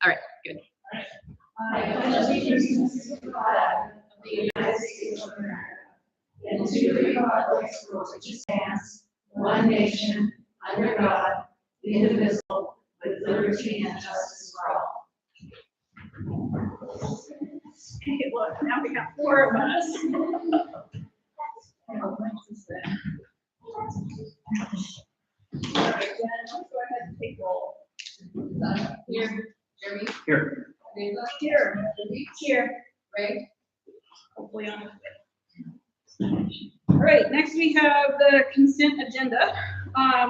All right, good. I pledge allegiance to the flag of the United States of America and to the republic for which it stands, one nation, under God, indivisible, with liberty and justice for all. Hey, look, now we got 4 of us. All right, then, let's go ahead and take roll. Here, Jeremy. Here. Amanda. Here. Here. Ray. Hopefully on his way. All right, next we have the consent agenda.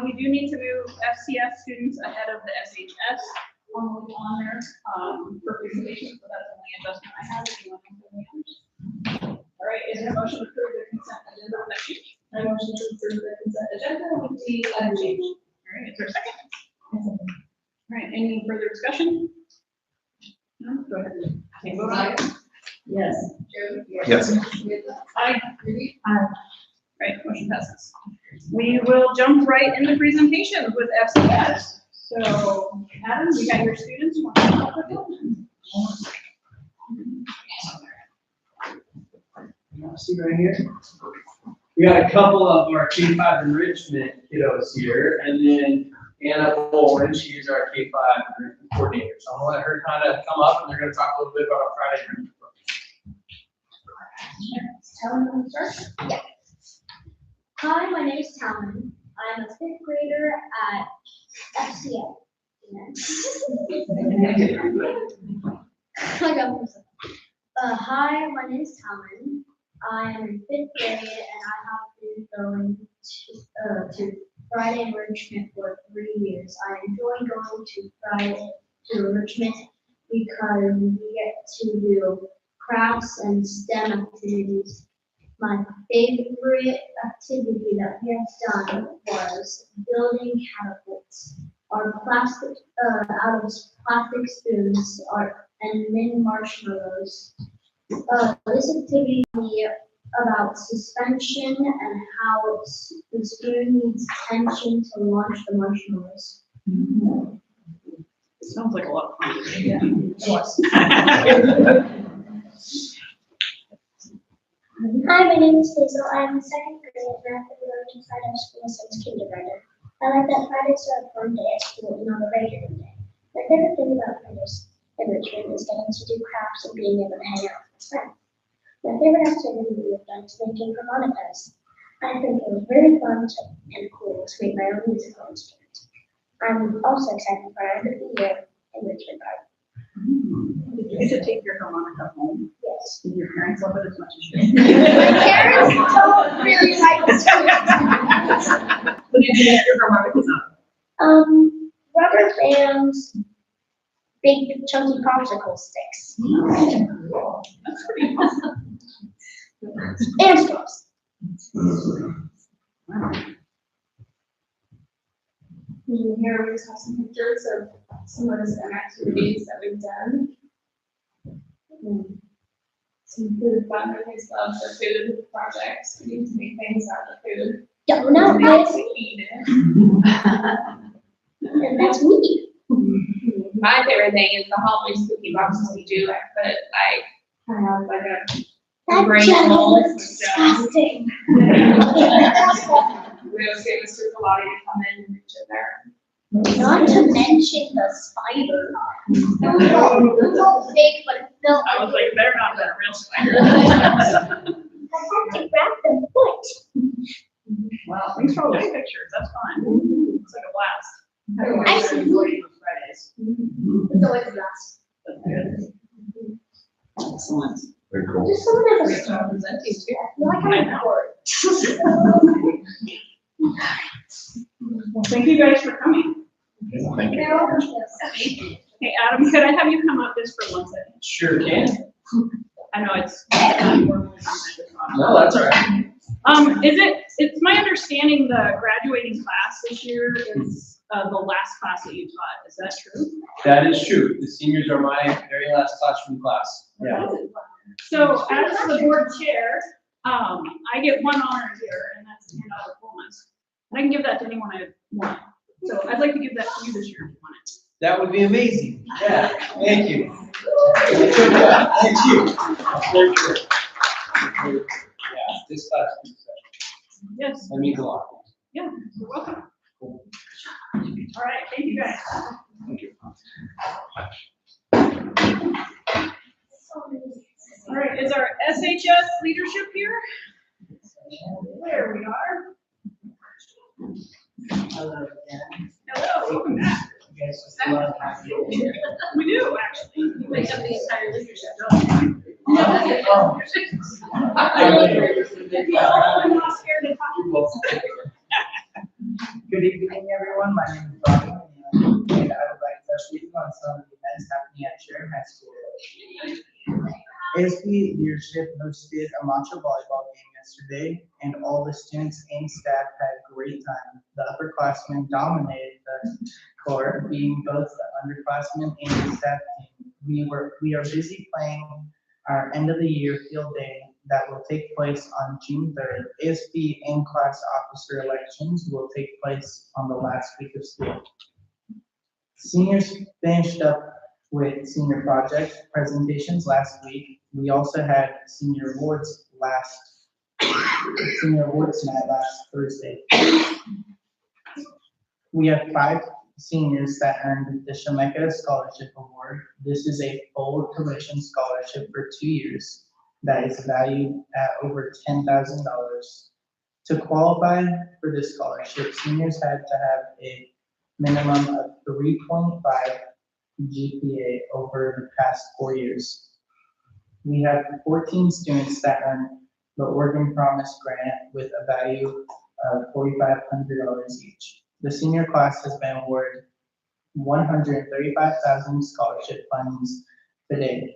We do need to move FCS students ahead of the SHS on there for presentation, so that's the only adjustment I have. If you want to make any others. All right, is there a motion to approve the consent agenda with that change? I motion to approve the consent agenda with the other change. All right, is there a second? All right, any further discussion? No, go ahead. Okay, vote aye. Yes. Jeremy. Yes. Amanda. Aye. Ruby. Right, motion passes. We will jump right into presentations with FCS. So, Adam, you got your students. You want to talk with them? See right here? We got a couple of our K-5 enrichment kiddos here, and then Anna Bowen, she's our K-5 enrichment coordinator. So I'm gonna let her kind of come up and they're gonna talk a little bit about our Friday enrichment program. Yeah. Hi, my name is Talon. I'm a 5th grader at FCA. Hi, my name is Talon. I am in 5th grade and I have been going to Friday enrichment for 3 years. I enjoy going to Friday enrichment because we get to do crafts and STEM activities. My favorite activity that we have done was building catapults. Our plastic, out of plastic spoons and mini marshmallows. This activity is about suspension and how the spoon needs tension to launch the marshmallows. Sounds like a lot of fun. Yeah. Hi, my name is Hazel. I'm in 2nd grade and I've been going to Friday school since kindergarten. I like that Fridays are a fun day at school and not a regular day. My favorite thing about Fridays enrichment is getting to do crafts and being able to hang out with friends. My favorite activity we have done is making harmonicas. I think it was really fun and cool to make my own musical instrument. I'm also excited for our end of the year enrichment party. Did you get to take your harmonica home? Yes. Did your parents love it as much as you? My parents don't really like it. What did you get your harmonicas on? Rubber bands, big chunky popsicle sticks, That's pretty awesome. and straws. Here we just have some pictures of some of the STEM activities that we've done. Some food fun, we always love the food projects. We need to make things out of food. Yeah, no, that's, We eat it. and that's me. My favorite thing is the Halloween spooky boxes we do. I have like a That Great jelly mold. looks disgusting. we always get Mr. Pilati to come in and reach in there. Not to mention the spider. It's all fake, but it's still. I was like, they're not that real spider. I had to grab the foot. Wow, thanks for all those pictures. That's fun. Looks like a blast. I see. Fridays. It's always a blast. That's good. Excellent. Very cool. Just someone Great else. job presenting too. Like I'm bored. Well, thank you guys for coming. Thank you. Hey, Adam, could I have you come up just for 1 second? Sure can. I know it's. No, that's all right. It's my understanding the graduating class this year is the last class that you taught. Is that true? That is true. The seniors are my very last classroom class. Yeah. So as the board chair, I get one honor here, and that's to hand out diplomas. And I can give that to anyone I want. So I'd like to give that to you this year if you want it. That would be amazing. Yeah, thank you. Thank you. Yeah, this class. Yes, Let me go on. yeah, you're welcome. All right, thank you guys. All right, is our SHS leadership here? There we are. Hello again. Hello, welcome back. You guys just love having me here. We do, actually. You make up the entire leadership, Oh. I'm not scared to talk. Good evening, everyone. My name is Bobby, and I would like to speak on some of the events happening at Sharon High School. ASP leadership hosted a matcha volleyball game yesterday, and all the students and staff had a great time. The upperclassmen dominated the court, being both the underclassmen and the staff team. We are busy playing our end of the year field day that will take place on June 3rd. ASP and class officer elections will take place on the last week of school. Seniors finished up with senior project presentations last week. We also had senior awards night last Thursday. We have 5 seniors that earned the Shemeka Scholarship Award. This is a full tuition scholarship for 2 years that is valued at over $10,000. To qualify for this scholarship, seniors had to have a minimum of 3.5 GPA over the past 4 years. We have 14 students that earned the Oregon Promise Grant with a value of $4,500 each. The senior class has been awarded $135,000 scholarship funds today.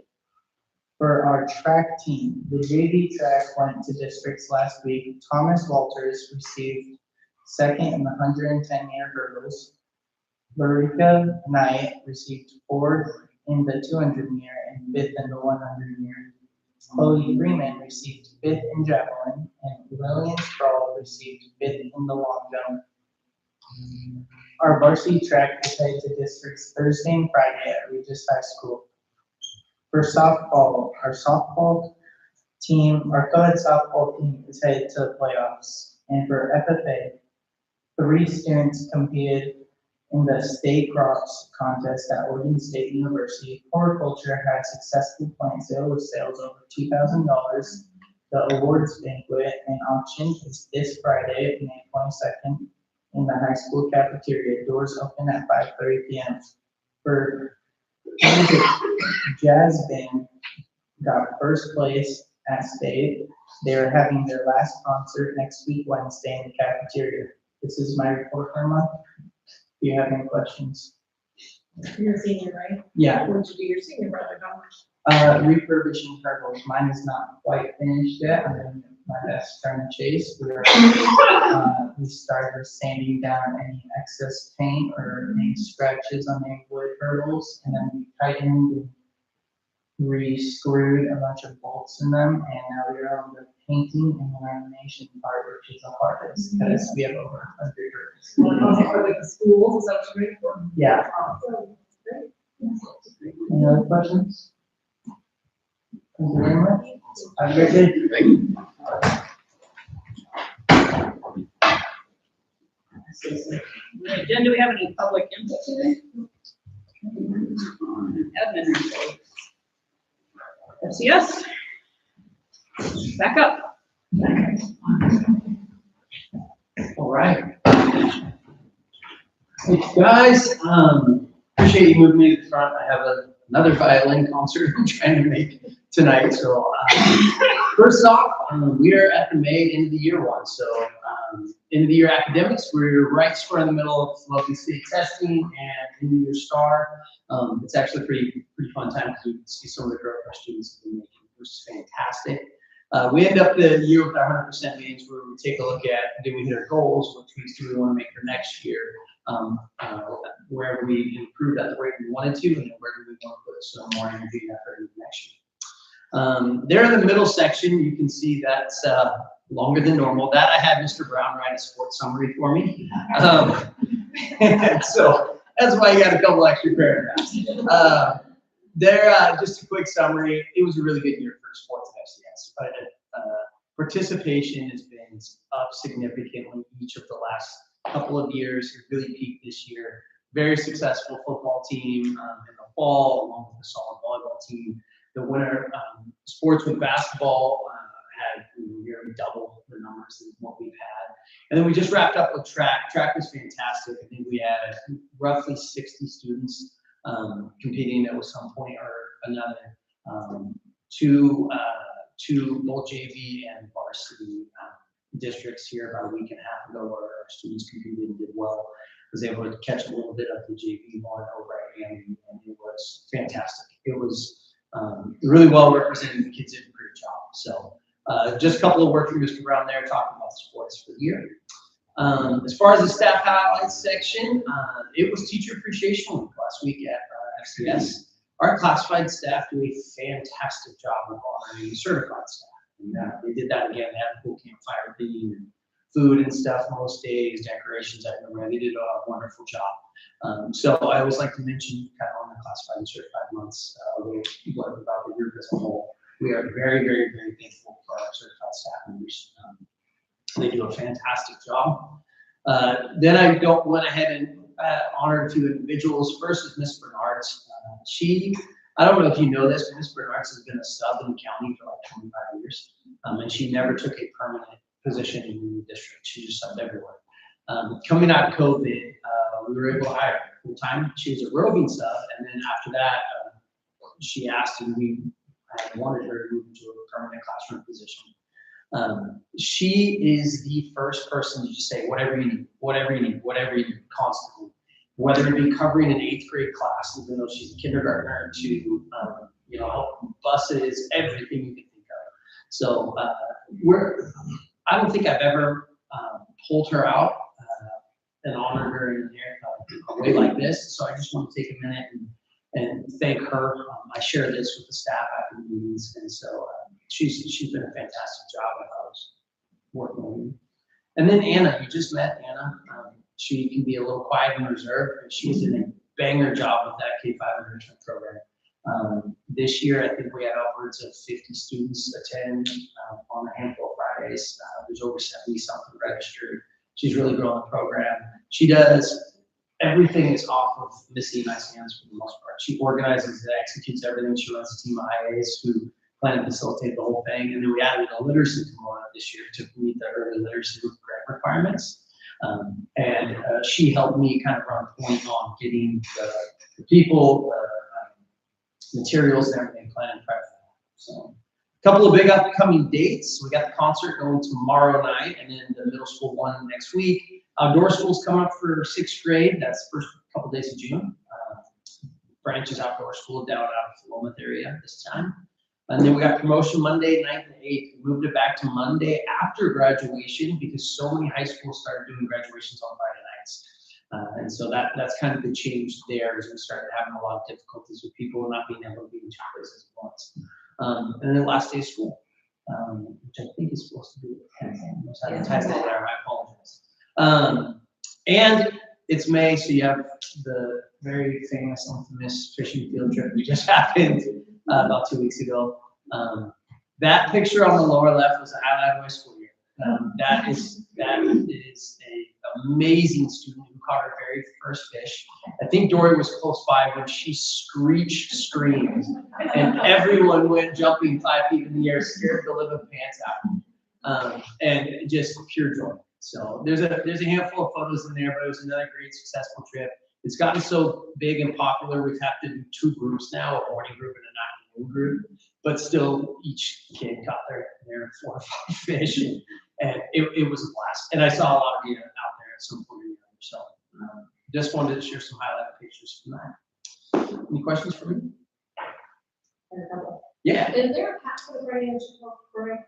For our track team, the JV track went to districts last week. Thomas Walters received second in the 110-meter hurdles. Larica Knight received 4th in the 200-meter and 5th in the 100-meter. Chloe Freeman received 5th in javelin, and Lillian Sproul received 5th in the long jump. Our varsity track is headed to districts Thursday and Friday at Regis High School. For softball, our co-ed softball team is headed to the playoffs. And for FFA, 3 students competed in the state crops contest at Oregon State University. Horticulture had successful plant sale with sales over $2,000. The awards banquet and auction is this Friday, May 22nd, in the high school cafeteria. Doors open at 5:30 p.m. For Jazz Band got first place at state. They are having their last concert next week, Wednesday, in the cafeteria. This is my report for a month. Do you have any questions? You're a senior, right? Yeah, What did you do your senior project on? refurbishing hurdles. Mine is not quite finished yet. I'm doing my best trying to chase. We started sanding down any excess paint or any scratches on any wood hurdles, and then we tightened and re-screwed a bunch of bolts in them, and now we're on the painting and lamination part, which is the hardest, because we have over 100 hurdles. For like the schools, is that what you're ready for? Yeah. Awesome. Great. Any other questions? Thank you very much. Have a great day. Jen, do we have any public input today? Admin report. FCS. Back up. All right. Thanks, guys. Appreciate you moving me to the front. I have another violin concert I'm trying to make tonight. So first off, we are at the May end of the year one. So end of the year academics, we're right square in the middle of Local State testing and end of year star. It's actually a pretty fun time because we can see some of the growth our students have been making, which is fantastic. We end up the year with our 100% meetings where we take a look at, did we hit our goals? What tweaks do we want to make for next year? Where we improved at the rate we wanted to, and then where do we want to put some more energy and effort into next year? There in the middle section, you can see that's longer than normal. That I had Mr. Brown write a sports summary for me. And so That's why you got a couple extra paragraphs. Just a quick summary. It was a really good year for sports at FCS. Participation has been up significantly each of the last couple of years. It really peaked this year. Very successful football team in the fall, along with a solid volleyball team. The winter sports with basketball had nearly double the numbers of what we've had. And then we just wrapped up with track. Track was fantastic. I think we had roughly 60 students competing at some point or another. Two both JV and varsity districts here about a week and a half ago where our students competed and did well. Was able to catch a little bit of the JV one over at Andy, and it was fantastic. It was really well represented. The kids did a great job. So just a couple of words from Mr. Brown there talking about the sports for the year. As far as the staff highlights section, it was Teacher Appreciation Week last week at FCS. Our classified staff do a fantastic job of honoring certified staff. And they did that again. They had a full campfire theme and food and stuff most days, decorations. They did a wonderful job. So I always like to mention kind of on the classified and certified months, about the group as a whole. We are very, very, very thankful for our certified staff members. They do a fantastic job. Then I went ahead and honored a few individuals. First is Miss Bernards. I don't know if you know this, but Miss Bernards has been a sub in the county for like 25 years. And she never took a permanent position in the district. She just subbed everywhere. Coming out of COVID, we were able to hire her full time. She was a roving sub, and then after that, she asked, and I wanted her to move into a permanent classroom position. She is the first person to just say whatever you need, whatever you need, whatever you need, constantly. Whether it be covering an 8th grade class, even though she's a kindergartner, to help buses, everything you can think of. So I don't think I've ever pulled her out and honored her in a way like this. So I just want to take a minute and thank her. I share this with the staff after the meetings, and so she's been a fantastic job. I was working with her. And then Anna, you just met Anna. She can be a little quiet and reserved, but she's done a banger job with that K-5 enrichment program. This year, I think we had upwards of 50 students attend on a handful of Fridays. There's over 70 something registered. She's really grown the program. She does everything is off of Missy and I's hands for the most part. She organizes and executes everything. She runs a team of IAs who plan to facilitate the whole thing. And then we added a literacy component this year to meet the early literacy grant requirements. And she helped me kind of run point on getting the people, materials and everything planned and prepped. So a couple of big upcoming dates. We got the concert going tomorrow night, and then the middle school one next week. Outdoor school's coming up for 6th grade. That's the first couple of days of June. Branches Outdoor School down out of the Wilmeth area this time. And then we got promotion Monday, 9th and 8th. We moved it back to Monday after graduation because so many high schools started doing graduations on Friday nights. And so that's kind of the change there as we started having a lot of difficulties with people not being able to be in 2 places at once. And then last day of school, which I think is supposed to be the 10th. I must have advertised it there. I apologize. And it's May, so you have the very famous, infamous fishing field trip we just happened about 2 weeks ago. That picture on the lower left was the highlight of my school year. That is an amazing student who caught her very first fish. I think Dory was close by when she screamed, and everyone went jumping 5 feet in the air, scared the living pants out, and just pure joy. So there's a handful of photos in there, but it was another great successful trip. It's gotten so big and popular, we've had to do 2 groups now, a morning group and an afternoon group, but still each kid got their 4 or 5 fish, and it was a blast. And I saw a lot of you out there at some point or another. So just wanted to share some highlight pictures from that. Any questions for me? Yeah. Is there a cap for the financial program?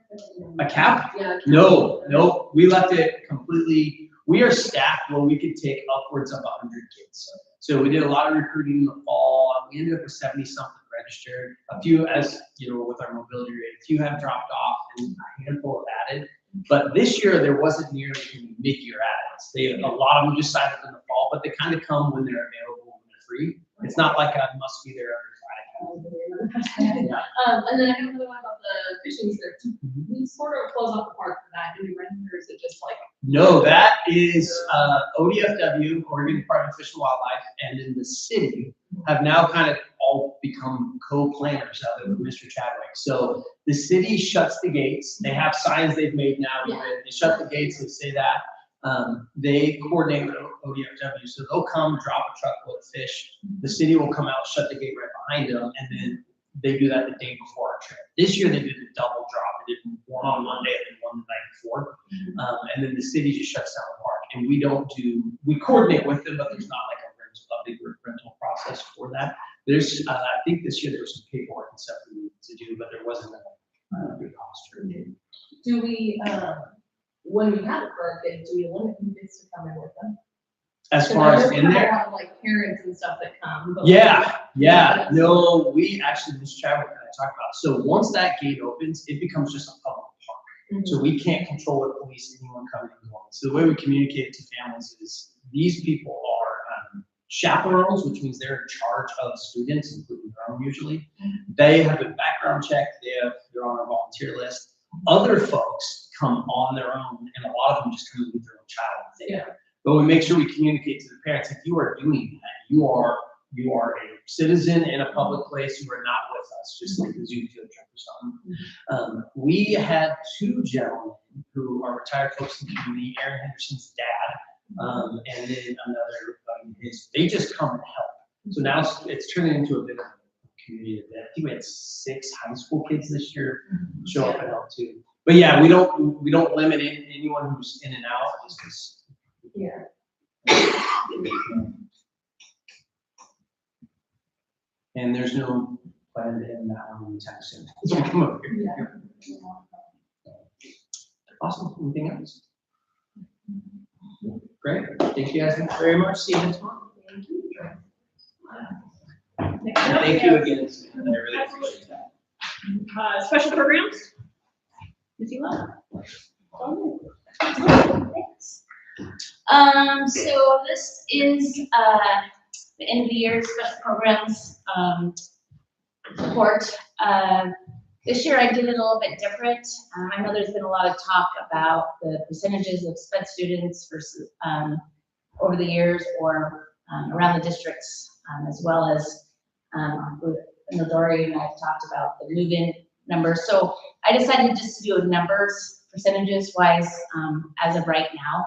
A cap? Yeah. No, we left it completely. We are staffed where we could take upwards of 100 kids. So we did a lot of recruiting in the fall. We ended up with 70 something registered. A few, as you know, with our mobility rate, a few have dropped off and a handful have added. But this year, there wasn't nearly any mid-year add-ons. A lot of them just signed up in the fall, but they kind of come when they're available, when they're free. It's not like I must be there every Friday. Yeah. And then I have another one about the fishing strips. We sort of close off the park for that. Do we rent or is it just like? No, that is ODFW, Oregon Department of Fish and Wildlife, and then the city have now kind of all become co-planners out there with Mr. Chadwick. So the city shuts the gates. They have signs they've made now. They shut the gates and say that. They coordinate with ODFW, so they'll come drop a truckload of fish. The city will come out, shut the gate right behind them, and then they do that the day before our trip. This year they did a double drop. They did one on Monday and then one the night before. And then the city just shuts down the park. And we coordinate with them, but there's not like a big rental process for that. There's, I think this year there was some paperwork and stuff we needed to do, but there wasn't a big cost to it. Do we, when we have it for our kids, do we limit who gets to come in with them? As far as in there. Have like parents and stuff that come. But Yeah, no, we actually, this Chadwick and I talked about, so once that gate opens, it becomes just a public park. So we can't control or police anyone coming and going. So the way we communicate to families is these people are chaperones, which means they're in charge of students, including their own usually. They have a background check, they're on our volunteer list. Other folks come on their own, and a lot of them just come with their own child there. But we make sure we communicate to the parents, if you are doing that, you are a citizen in a public place, you are not with us, just like the zoo field trip or something. We had two gentlemen who are retired folks in the community, Aaron Henderson's dad, and then another, they just come and help. So now it's turning into a bit of a community event. I think we had 6 high school kids this year show up and help too. But yeah, we don't limit anyone who's in and out, just because. And there's no plan to end that one anytime soon. So come over here. Awesome. Anything else? Great. Thank you guys very much. See you next month. Thank you again. I really appreciate that. Special programs? Ms. Ela? So this is the end of the year special programs report. This year I did it a little bit different. I know there's been a lot of talk about the percentages of SPED students versus over the years or around the districts, as well as Dory and I've talked about the move-in numbers. So I decided just to do a numbers percentages wise as of right now.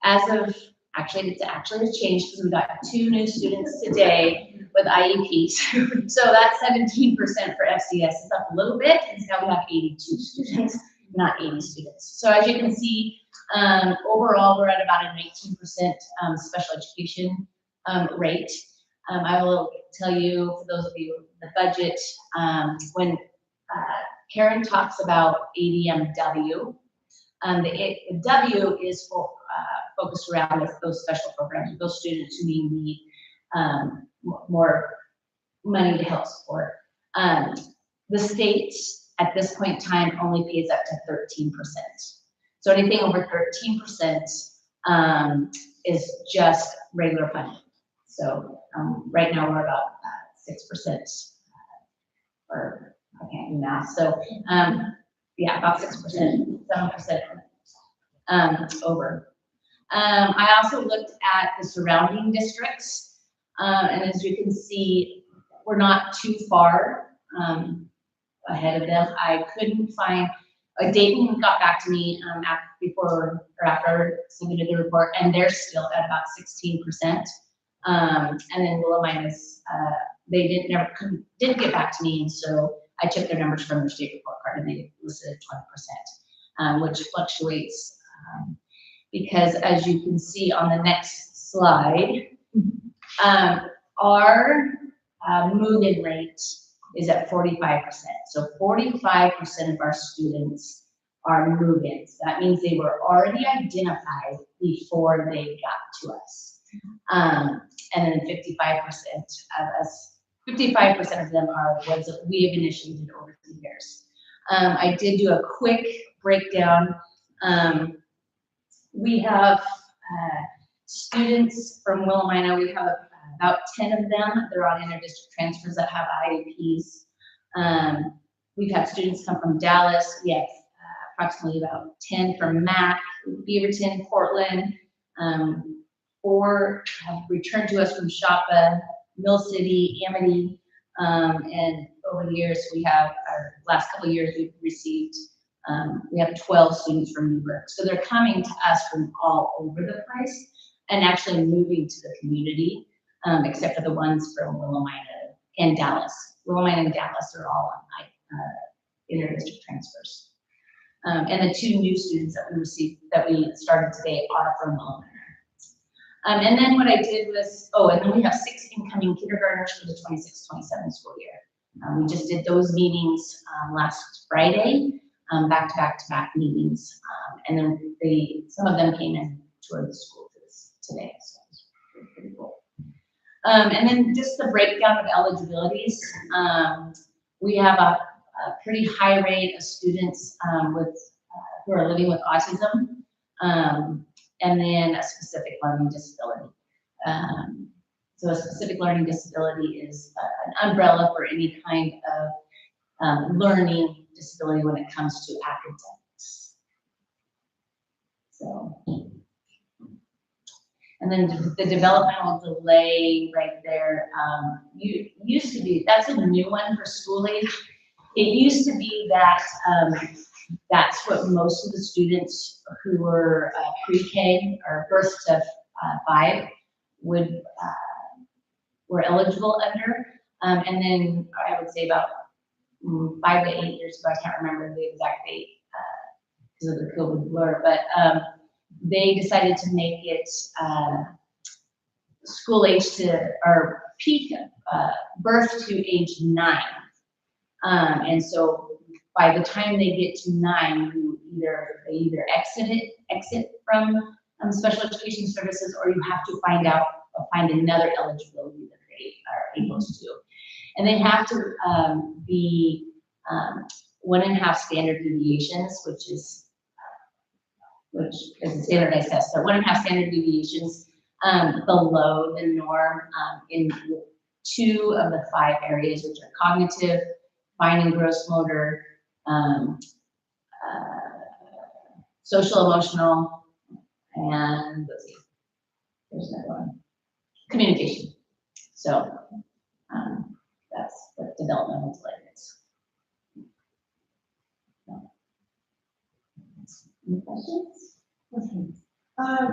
As of, it's actually changed because we got 2 new students today with IEPs. So that's 17% for FCS. It's up a little bit, and now we have 82 students, not 80 students. So as you can see, overall, we're at about a 19% special education rate. I will tell you, for those of you, the budget, when Karen talks about ADMW, the W is focused around those special programs, those students who need more money to help support. The state at this point in time only pays up to 13%. So anything over 13% is just regular funding. So right now we're about 6%, or I can't do math. So yeah, about 6%, 7% over. I also looked at the surrounding districts, and as you can see, we're not too far ahead of them. I couldn't find, Dayton got back to me after I submitted the report, and they're still at about 16%. And then Willamette they didn't get back to me, and so I took their numbers from their state report card, and they listed at 20%, which fluctuates because, as you can see on the next slide, our move-in rate is at 45%. So 45% of our students are move-ins. That means they were already identified before they got to us. And then 55% of them are ones that we have initiated over the years. I did do a quick breakdown. We have students from Willamina. We have about 10 of them. They're on inter-district transfers that have IEPs. We've had students come from Dallas. We have approximately about 10 from Mac, Beaverton, Portland. 4 have returned to us from Shapa, Mill City, Amity, and over the years we have, our last couple of years we've received, we have 12 students from Newburgh. So they're coming to us from all over the place and actually moving to the community, except for the ones from Willamina and Dallas. Willamina and Dallas are all on inter-district transfers. And the 2 new students that we received, that we started today, are from Willamina. And then what I did was, and then we have 6 incoming kindergartners for the 26-27 school year. We just did those meetings last Friday, back-to-back meetings. And then some of them came and toured the school today, so it was pretty cool. And then just the breakdown of eligibilities. We have a pretty high rate of students who are living with autism. And then a specific learning disability. So a specific learning disability is an umbrella for any kind of learning disability when it comes to academics. So, and then the developmental delay right there, used to be, that's a new one for school age. It used to be that that's what most of the students who were pre-K or birth to 5 were eligible under. And then I would say about 5 to 8 years ago, I can't remember the exact date because of the COVID blur, but they decided to make it school age to, or peak birth to age 9. And so by the time they get to 9, they either exit from special education services, or you have to find another eligibility that they are able to do. And they have to be 1.5 standard deviations, which is a standardized test. So 1.5 standard deviations below the norm in 2 of the 5 areas, which are cognitive, fine and gross motor, social emotional, and let's see, there's another one, communication. So that's what developmental delay is. Any questions? Okay.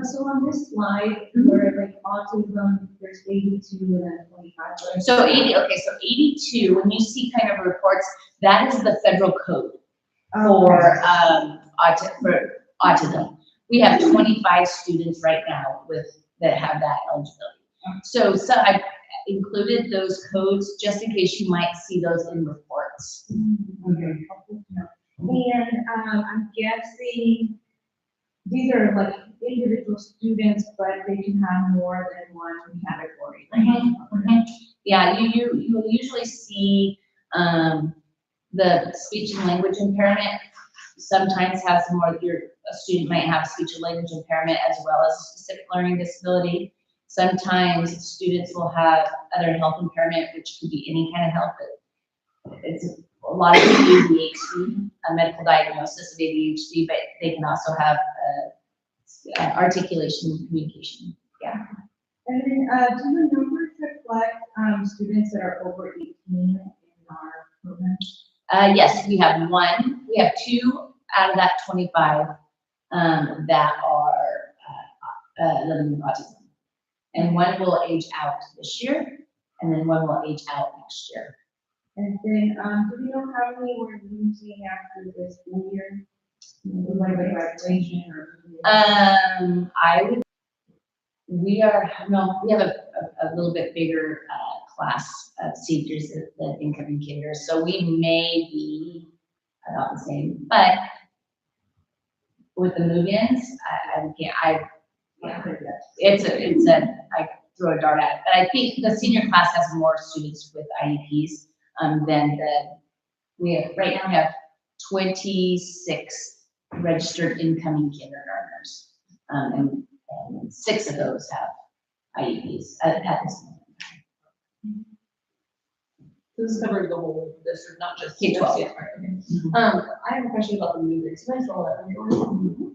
So on this slide, where like autism, there's 82 and then 25. So 82, when you see kind of reports, that is the federal code for autism. We have 25 students right now that have that eligibility. So I've included those codes just in case you might see those in reports. Okay. And I'm guessing these are like individual students, but they can have more than one category. Yeah, you will usually see the speech and language impairment sometimes has more. A student might have speech and language impairment as well as a specific learning disability. Sometimes students will have other health impairment, which could be any kind of health. It's a lot of ADHD, a medical diagnosis of ADHD, but they can also have articulation and communication. Yeah. And then, do the numbers reflect students that are over 18 in our program? Yes, we have 1. We have 2 out of that 25 that are living with autism, and 1 will age out this year, and then 1 will age out next year. And then, do we know how many we're losing after this school year? Like graduation or? We have a little bit bigger class of seniors than incoming kinders, so we may be about the same, but with the move-ins, I throw a dart at it, but I think the senior class has more students with IEPs than right now we have 26 registered incoming kindergartners. And 6 of those have IEPs at this moment. This covers the whole district, not just. K-12. Yeah, right, okay. I have a question about the move-ins. Can I throw that on you?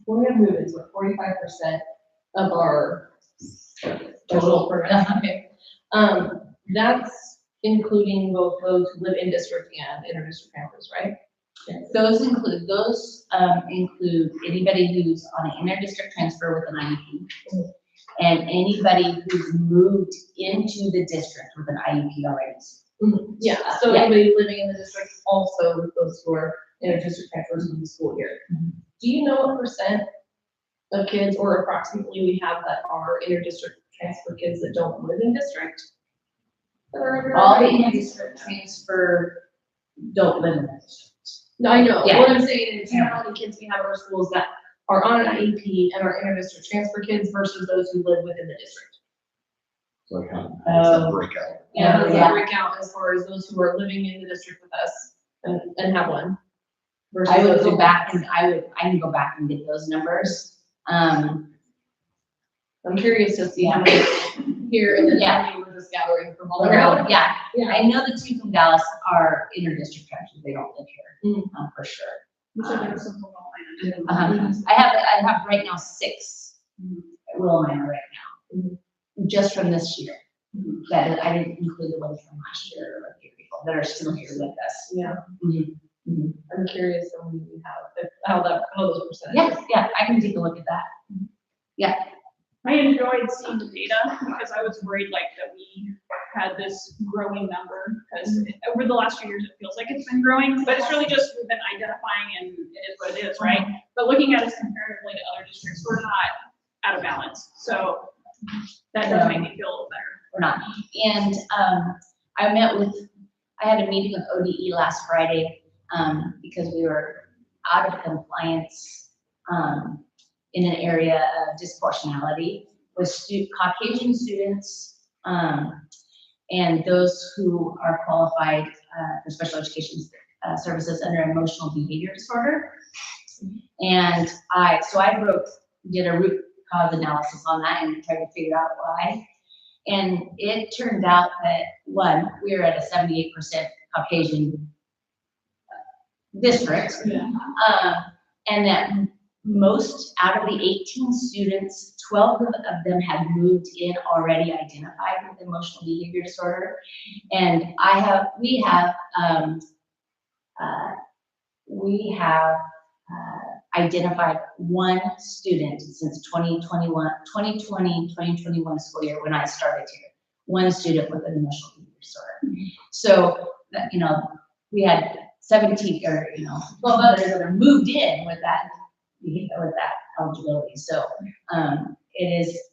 When we have move-ins, we're 45% of our total program. Okay. That's including both those who live in district and inter-district campus, right? Those include anybody who's on an inter-district transfer with an IEP. And anybody who's moved into the district with an IEP already. Yeah, so Yeah. anybody living in the district, also those who are inter-district transfers in the school year. Do you know what percent of kids, or approximately we have that are inter-district transfer kids that don't live in district? That are under our All the IEPs? inter-district transfer don't live in the district. No, I know, Yeah. what I'm saying is, you know how many kids we have in our schools that are on an IEP and are inter-district transfer kids versus those who live within the district? So it kind of, it's a breakout. Yeah, there's Yeah. a breakout as far as those who are living in the district with us and have one. versus I would those go who- back and I can go back and get those numbers. I'm curious to see how many here and then Yeah. how many we're just gathering from all around. Yeah, Yeah. I know the 2 from Dallas are inter-district transfers, they don't live here, for sure. You said there was some from Willamette. I have right now 6 at Willamette right now, just from this year. That I didn't include the ones from last year or the year before that are still here with us. Yeah, Mhm. I'm curious how many we have, how those percentages. Yeah, I can take a look at that. I enjoyed seeing the data because I was worried like that we had this growing number because over the last few years, it feels like it's been growing, but it's really just we've been identifying and it is what it is, right? But looking at us comparatively to other districts, we're not out of balance. So that does make me feel a little better. Or not. And I had a meeting with ODE last Friday, because we were out of compliance, in an area of disproportionality with Caucasian students, and those who are qualified, for special education, services under emotional behavior disorder. And did a root cause analysis on that and tried to figure out why. And it turned out that, one, we were at a 78% Caucasian district. And that most, out of the 18 students, 12 of them had moved in already identified with emotional behavior disorder. And we have identified 1 student since 2020-2021 school year when I started here. 1 student with an emotional behavior disorder. So, we had 17 or 12 others that are moved in with that eligibility. So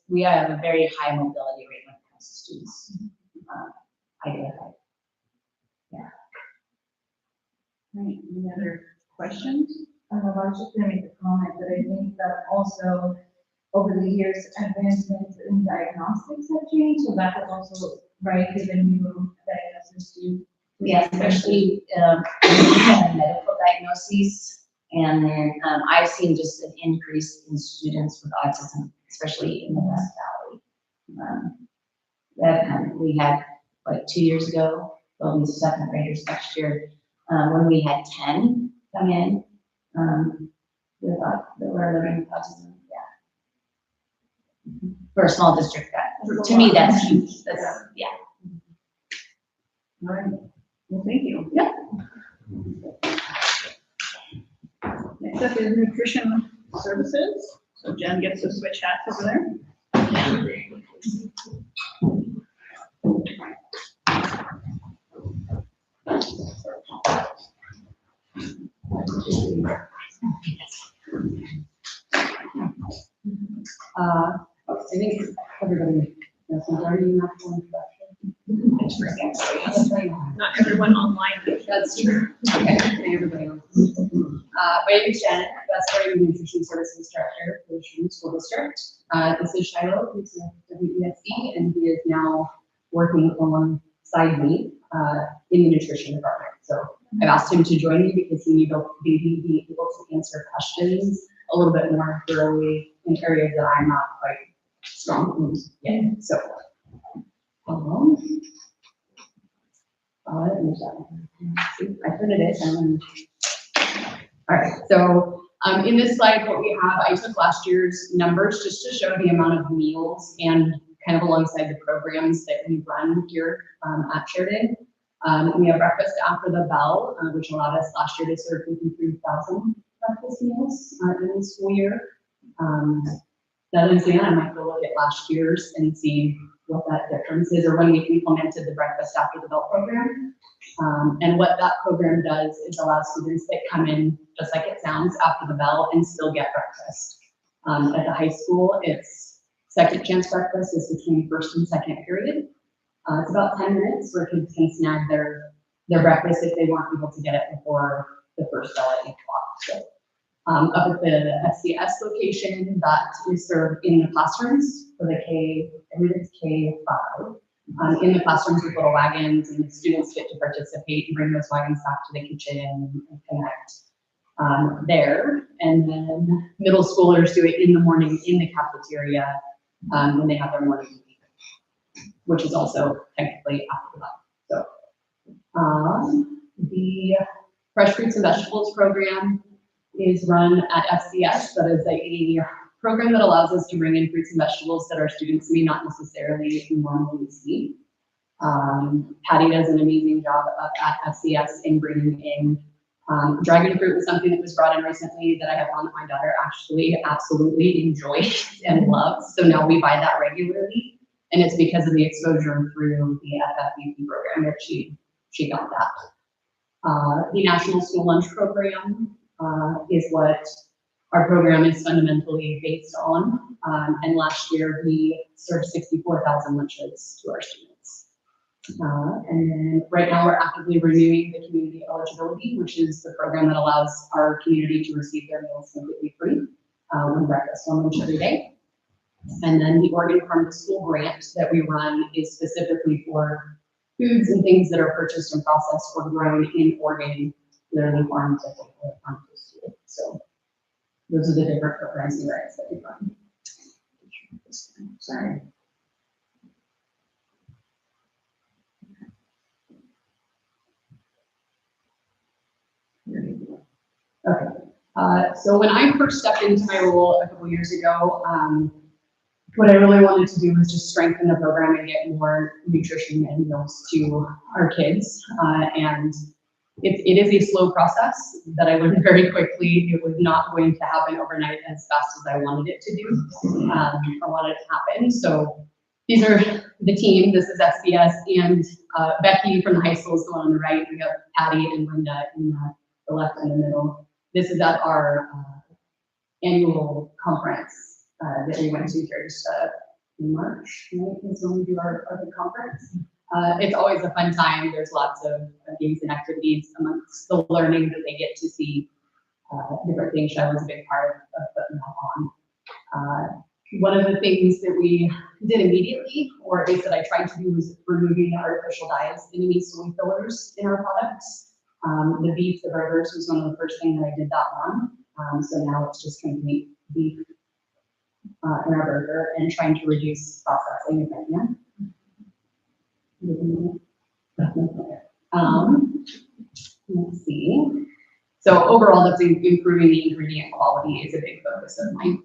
we have a very high mobility rate when it comes to students identified. Right, any other questions? I was just gonna make a comment that I think that also over the years, advancements in diagnostics have changed, so that has also, right, given you diagnosis to. Yeah, especially medical diagnoses. And then I've seen just an increase in students with autism, especially in the West Valley. We had, 2 years ago, well, these 2nd graders next year, when we had 10 come in, we thought that we're living with autism, For a small district, to me, that's huge, All right, well, thank you. Yeah. Next up is nutrition services. So Jen gets to switch hats over there. I think everybody knows I'm already not going to Not everyone online. That's true. Okay, everybody else. My name is Janet, that's the Nutrition Services Director for the Sherman School District. This is Shiloh, who's a WESC, and he is now working alongside me in the nutrition department. So I've asked him to join me because he needs to be able to answer questions a little bit more thoroughly in areas that I'm not quite strong in yet. So, I printed it. All right, so in this slide, what we have, I took last year's numbers just to show the amount of meals and kind of alongside the programs that we run here at Sheridan. We have breakfast after the bell, which allowed us last year to serve 53,000 breakfast meals in the school year. That is, I might go look at last year's and see what that difference is, or when we implemented the breakfast after the bell program. And what that program does is allow students that come in, just like it sounds, after the bell and still get breakfast. At the high school, it's second chance breakfast is between first and second period. It's about 10 minutes where kids can snag their breakfast if they weren't able to get it before the first bell at 8 o'clock. So, up at the FCS location, that is served in the classrooms for the K-5. In the classrooms with little wagons, and the students get to participate and bring those wagons back to the kitchen and connect there. And then middle schoolers do it in the morning in the cafeteria when they have their morning meeting, which is also technically after that. So the Fresh Fruits and Vegetables program is run at FCS. That is a program that allows us to bring in fruits and vegetables that our students may not necessarily normally see. Patty does an amazing job up at FCS in bringing in dragon fruit. Was something that was brought in recently that I have found that my daughter actually absolutely enjoys and loves. So now we buy that regularly, and it's because of the exposure through the FFVP program that she got that. The National School Lunch Program is what our program is fundamentally based on, and last year we served 64,000 lunches to our students. And then right now we're actively renewing the community eligibility, which is the program that allows our community to receive their meals completely free, one breakfast, one lunch every day. And then the Oregon Farm to School grant that we run is specifically for foods and things that are purchased and processed or grown in Oregon, literally farmed to farm to school. So those are the different programs and grants that we run. Sorry. Okay. So when I first stepped into my role a couple years ago, what I really wanted to do was just strengthen the program and get more nutrition and meals to our kids. And it is a slow process that I learned very quickly. It was not going to happen overnight as fast as I wanted it to do. I wanted it to happen. So these are the team. This is FCS, and Becky from the high school is the one on the right. We have Patty and Linda in the left and the middle. This is at our annual conference that we went to here just in March, right? Is when we do our big conference. It's always a fun time. There's lots of games and activities amongst the learning that they get to see different things. Shiloh's a big part of putting that on. One of the things that we did immediately, or at least that I tried to do, was removing the artificial dyes and any soy fillers in our products. The beef, the burgers was one of the first things that I did that on. So now it's just complete beef in our burger and trying to reduce processing if I can. Let's see. So overall, that's improving the ingredient quality is a big focus of mine.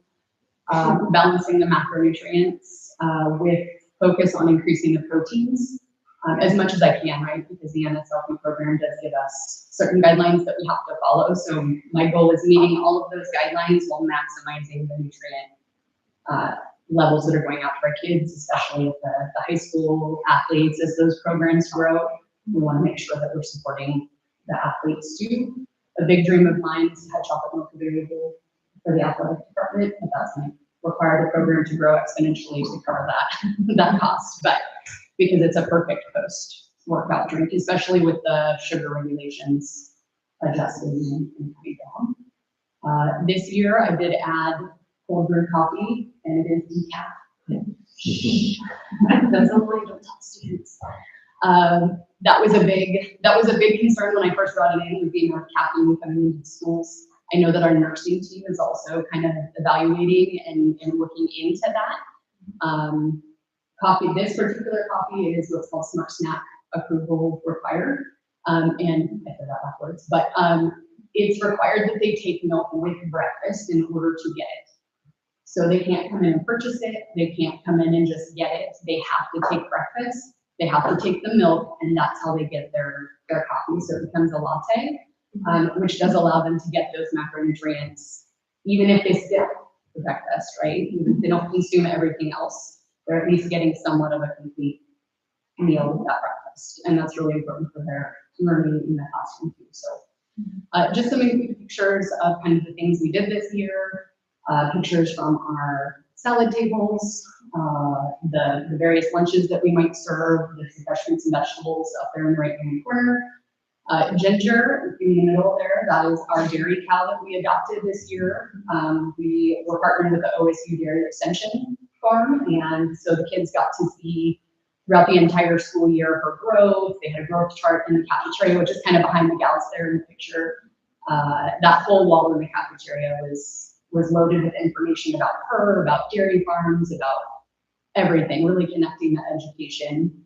Balancing the macronutrients with focus on increasing the proteins as much as I can, right? Because the NSLP program does give us certain guidelines that we have to follow. So my goal is meeting all of those guidelines while maximizing the nutrient levels that are going out to our kids, especially at the high school athletes. As those programs grow, we want to make sure that we're supporting the athletes too. A big dream of mine is to have chocolate milk available for the athletic department, but that's going to require the program to grow exponentially to cover that cost. But because it's a perfect post-workout drink, especially with the sugar regulations adjusted and coming down. This year, I did add cold brew coffee, and it is decaf. That's only don't tell students. that was a big concern when I first brought it in, would be more caffeine coming into the schools. I know that our nursing team is also kind of evaluating and looking into that. Coffee, this particular coffee is what's called Smart Snack approval required. And I said that backwards, but it's required that they take milk with breakfast in order to get it. So they can't come in and purchase it. They can't come in and just get it. They have to take breakfast. They have to take the milk, and that's how they get their coffee. So it becomes a latte, which does allow them to get those macronutrients, even if they skip the breakfast, right? Even if they don't consume everything else, they're at least getting somewhat of a complete meal with that breakfast. And that's really important for their learning in the classroom too. So just some pictures of kind of the things we did this year, pictures from our salad tables, the various lunches that we might serve, the fresh fruits and vegetables up there in the right-hand corner. Ginger in the middle there, that is our dairy cow that we adopted this year. We were partnered with the OSU Dairy Extension Farm, and so the kids got to see throughout the entire school year her growth. They had a growth chart in the cafeteria, which is kind of behind the gals there in the picture. That whole wall in the cafeteria was loaded with information about her, about dairy farms, about everything, really connecting the education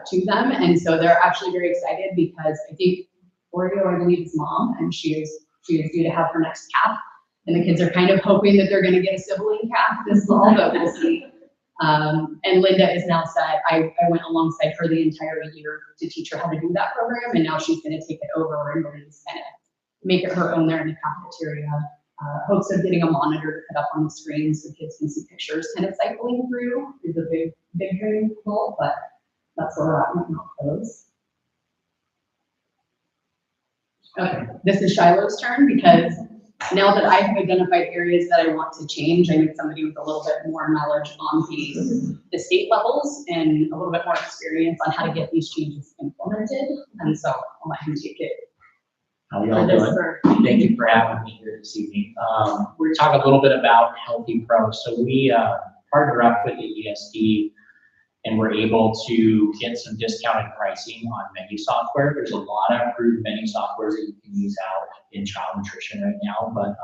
to them. And so they're actually very excited because I think Oreo, I believe, is mom, and she is due to have her next calf. And the kids are kind of hoping that they're going to get a sibling calf this fall, but we'll see. And Linda is now set. I went alongside her the entire year to teach her how to do that program, and now she's going to take it over and really just kind of make it her own there in the cafeteria. Hopes of getting a monitor to put up on the screen so kids can see pictures kind of cycling through is a big dream goal, but that's where we're at with those. Okay, this is Shiloh's turn because now that I've identified areas that I want to change, I need somebody with a little bit more knowledge on the state levels and a little bit more experience on how to get these changes implemented. And so I'll let him take it. How are y'all doing? Thank you for having me here this evening. We're talking a little bit about Healthy Pro. So we partner up with the ESD, and we're able to get some discounted pricing on menu software. There's a lot of approved menu software that you can use out in child nutrition right now, but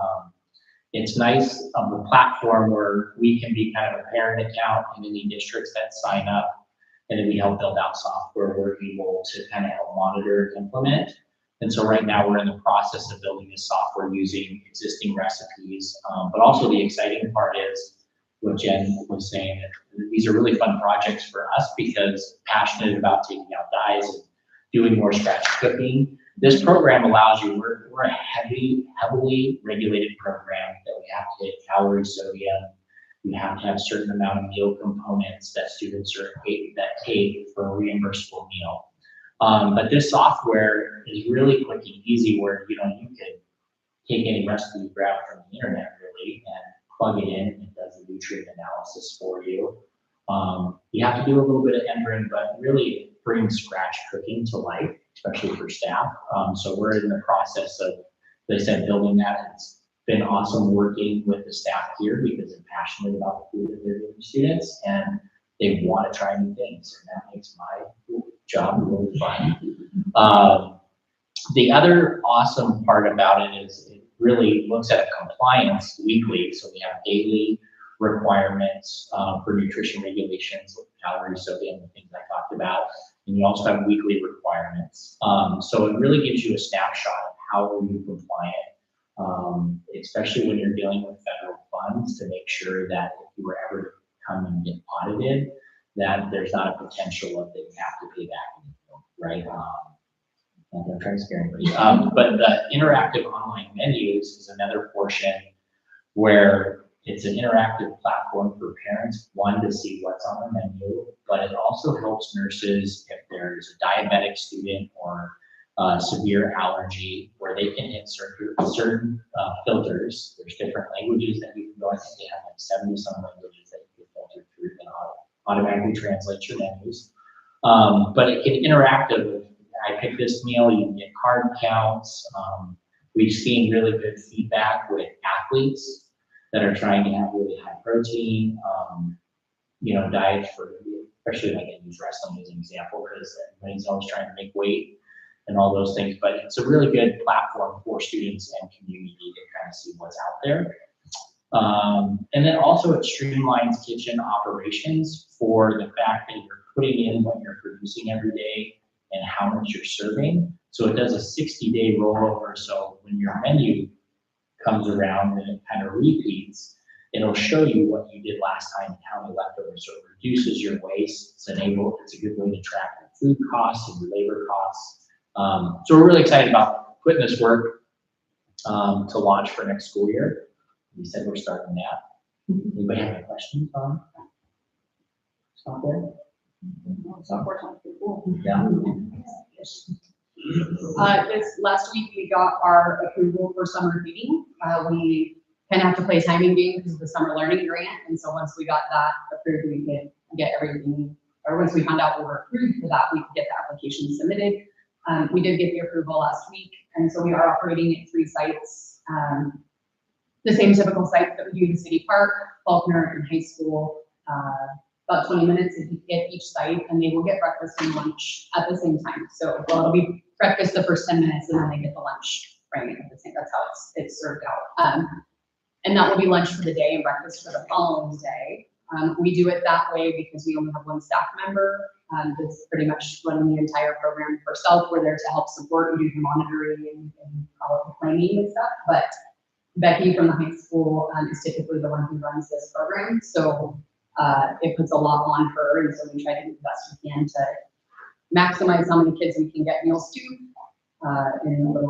it's nice of the platform where we can be kind of a parent account in any districts that sign up, and then we help build out software we're able to kind of help monitor and implement. And so right now we're in the process of building this software using existing recipes. But also the exciting part is what Jen was saying, that these are really fun projects for us because passionate about taking out dyes and doing more scratch cooking. This program allows you, we're a heavily regulated program that we have to hit calorie, sodium. We have to have a certain amount of meal components that students are that take for a reimbursable meal. But this software is really quick and easy where, you could take any recipe you grab from the internet really and plug it in, and it does the nutrient analysis for you. You have to do a little bit of entering, but really it brings scratch cooking to life, especially for staff. So we're in the process of, as I said, building that. It's been awesome working with the staff here because they're passionate about the food that they're giving students, and they want to try new things, and that makes my job really fun. The other awesome part about it is it really looks at compliance weekly. So we have daily requirements for nutrition regulations, like calories, sodium, the things I talked about. And you also have weekly requirements. So it really gives you a snapshot of how are you compliant, especially when you're dealing with federal funds, to make sure that if you were ever to come and get audited, that there's not a potential of that you have to pay back, right? I'm trying to scare anybody. But the interactive online menus is another portion where it's an interactive platform for parents, one, to see what's on the menu, but it also helps nurses if there's a diabetic student or severe allergy where they can hit certain filters. There's different languages that you can go. I think they have like 70 some languages that you can filter through and automatically translate your menus. But it can interact with, I pick this meal, you can get carb counts. We've seen really good feedback with athletes that are trying to have really high protein, diets for especially like I use wrestling as an example, because everybody's always trying to make weight and all those things, but it's a really good platform for students and community to kind of see what's out there. And then also it streamlines kitchen operations for the fact that you're putting in what you're producing every day and how much you're serving. So it does a 60-day rollover. So when your menu comes around and it kind of repeats, it'll show you what you did last time and how many leftovers. So it reduces your waste. It's a good way to track your food costs and your labor costs. So we're really excited about putting this work to launch for next school year. We said we're starting that. Anybody have any questions on software? Software sounds pretty cool. Yeah. This last week, we got our approval for summer feeding. We kind of have to play timing game because of the summer learning grant. And so once we got that approved, we could get everything, or once we found out we were approved for that, we could get the application submitted. We did get the approval last week. And so we are operating at 3 sites. The same typical sites that we do in City Park, Faulkner, and high school. About 20 minutes at each site, and they will get breakfast and lunch at the same time. So it'll be breakfast the first 10 minutes, and then they get the lunch right at the same. That's how it's served out. And that will be lunch for the day and breakfast for the following day. We do it that way because we only have 1 staff member that's pretty much running the entire program herself. We're there to help support and do the monitoring and all of the planning and stuff. But Becky from the high school is typically the one who runs this program. So it puts a lot on her, and so we try to do the best we can to maximize how many kids we can get meals to in the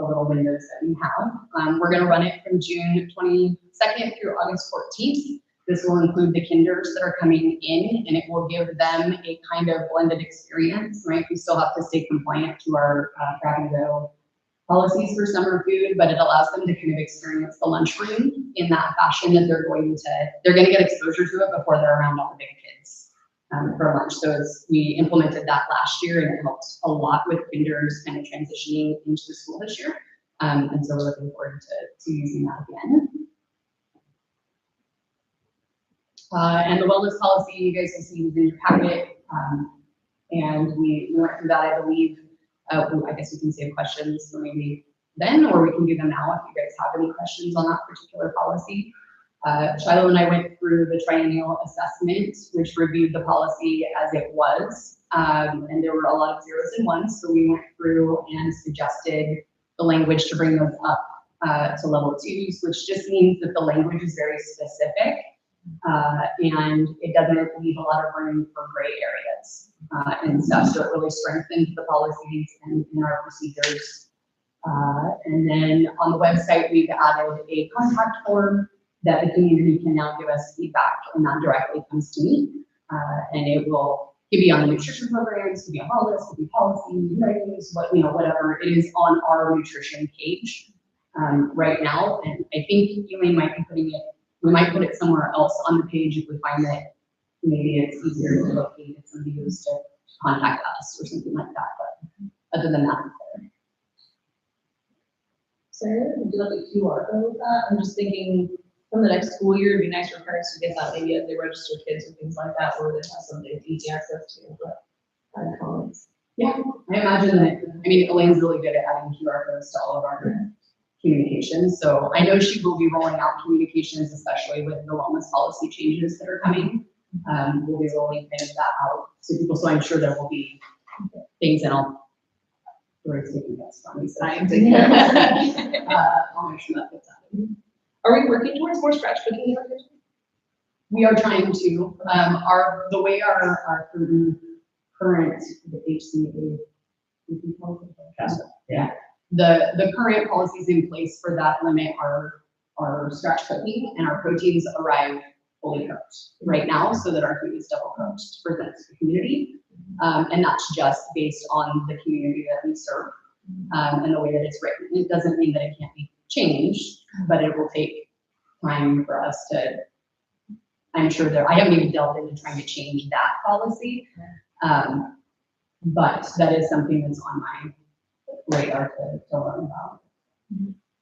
little windows that we have. We're going to run it from June 22nd through August 14th. This will include the kinders that are coming in, and it will give them a kind of blended experience, right? We still have to stay compliant to our grab-and-go policies for summer food, but it allows them to kind of experience the lunchroom in that fashion that they're going to get exposure to it before they're around all the big kids for lunch. So we implemented that last year, and it helped a lot with kinders kind of transitioning into the school this year. And so we're looking forward to using that again. And the wellness policy, you guys will see is in your packet. And we went through that, I believe. I guess we can save questions for maybe then, or we can do them now if you guys have any questions on that particular policy. Shiloh and I went through the triennial assessment, which reviewed the policy as it was. And there were a lot of zeros and ones, so we went through and suggested the language to bring those up to level 2s, which just means that the language is very specific and it doesn't leave a lot of room for gray areas and stuff. So it really strengthens the policies and our procedures. And then on the website, we've added a contact form that the community can now give us feedback, and that directly comes to me. And it will be on the nutrition programs, could be on wellness, could be policy, menus, whatever it is on our nutrition page right now. And I think Elaine might be we might put it somewhere else on the page if we find that maybe it's easier to locate if somebody who's to contact us or something like that. But other than that, it's there. Sarah, would you like a QR code with that? I'm just thinking from the next school year, it'd be nice for parents to get that maybe as they register kids and things like that, or they have something easy access to, but comments. Yeah, I imagine that, Elaine's really good at adding QR codes to all of our communications. So I know she will be rolling out communications, especially with the wellness policy changes that are coming. We'll be rolling kind of that out to people. So I'm sure there will be things, and I'll taking notes from me. So I'll make sure that gets out. Are we working towards more scratch cooking in our kitchen? We are trying to. The way our current HCA, Yeah. The current policies in place for that limit are scratch cooking, and our proteins arrive fully cooked right now, so that our food is double cooked to present to the community. And that's just based on the community that we serve and the way that it's written. It doesn't mean that it can't be changed, but it will take time for us to, I'm sure I haven't even delved into trying to change that policy. But that is something that's on my radar to learn about.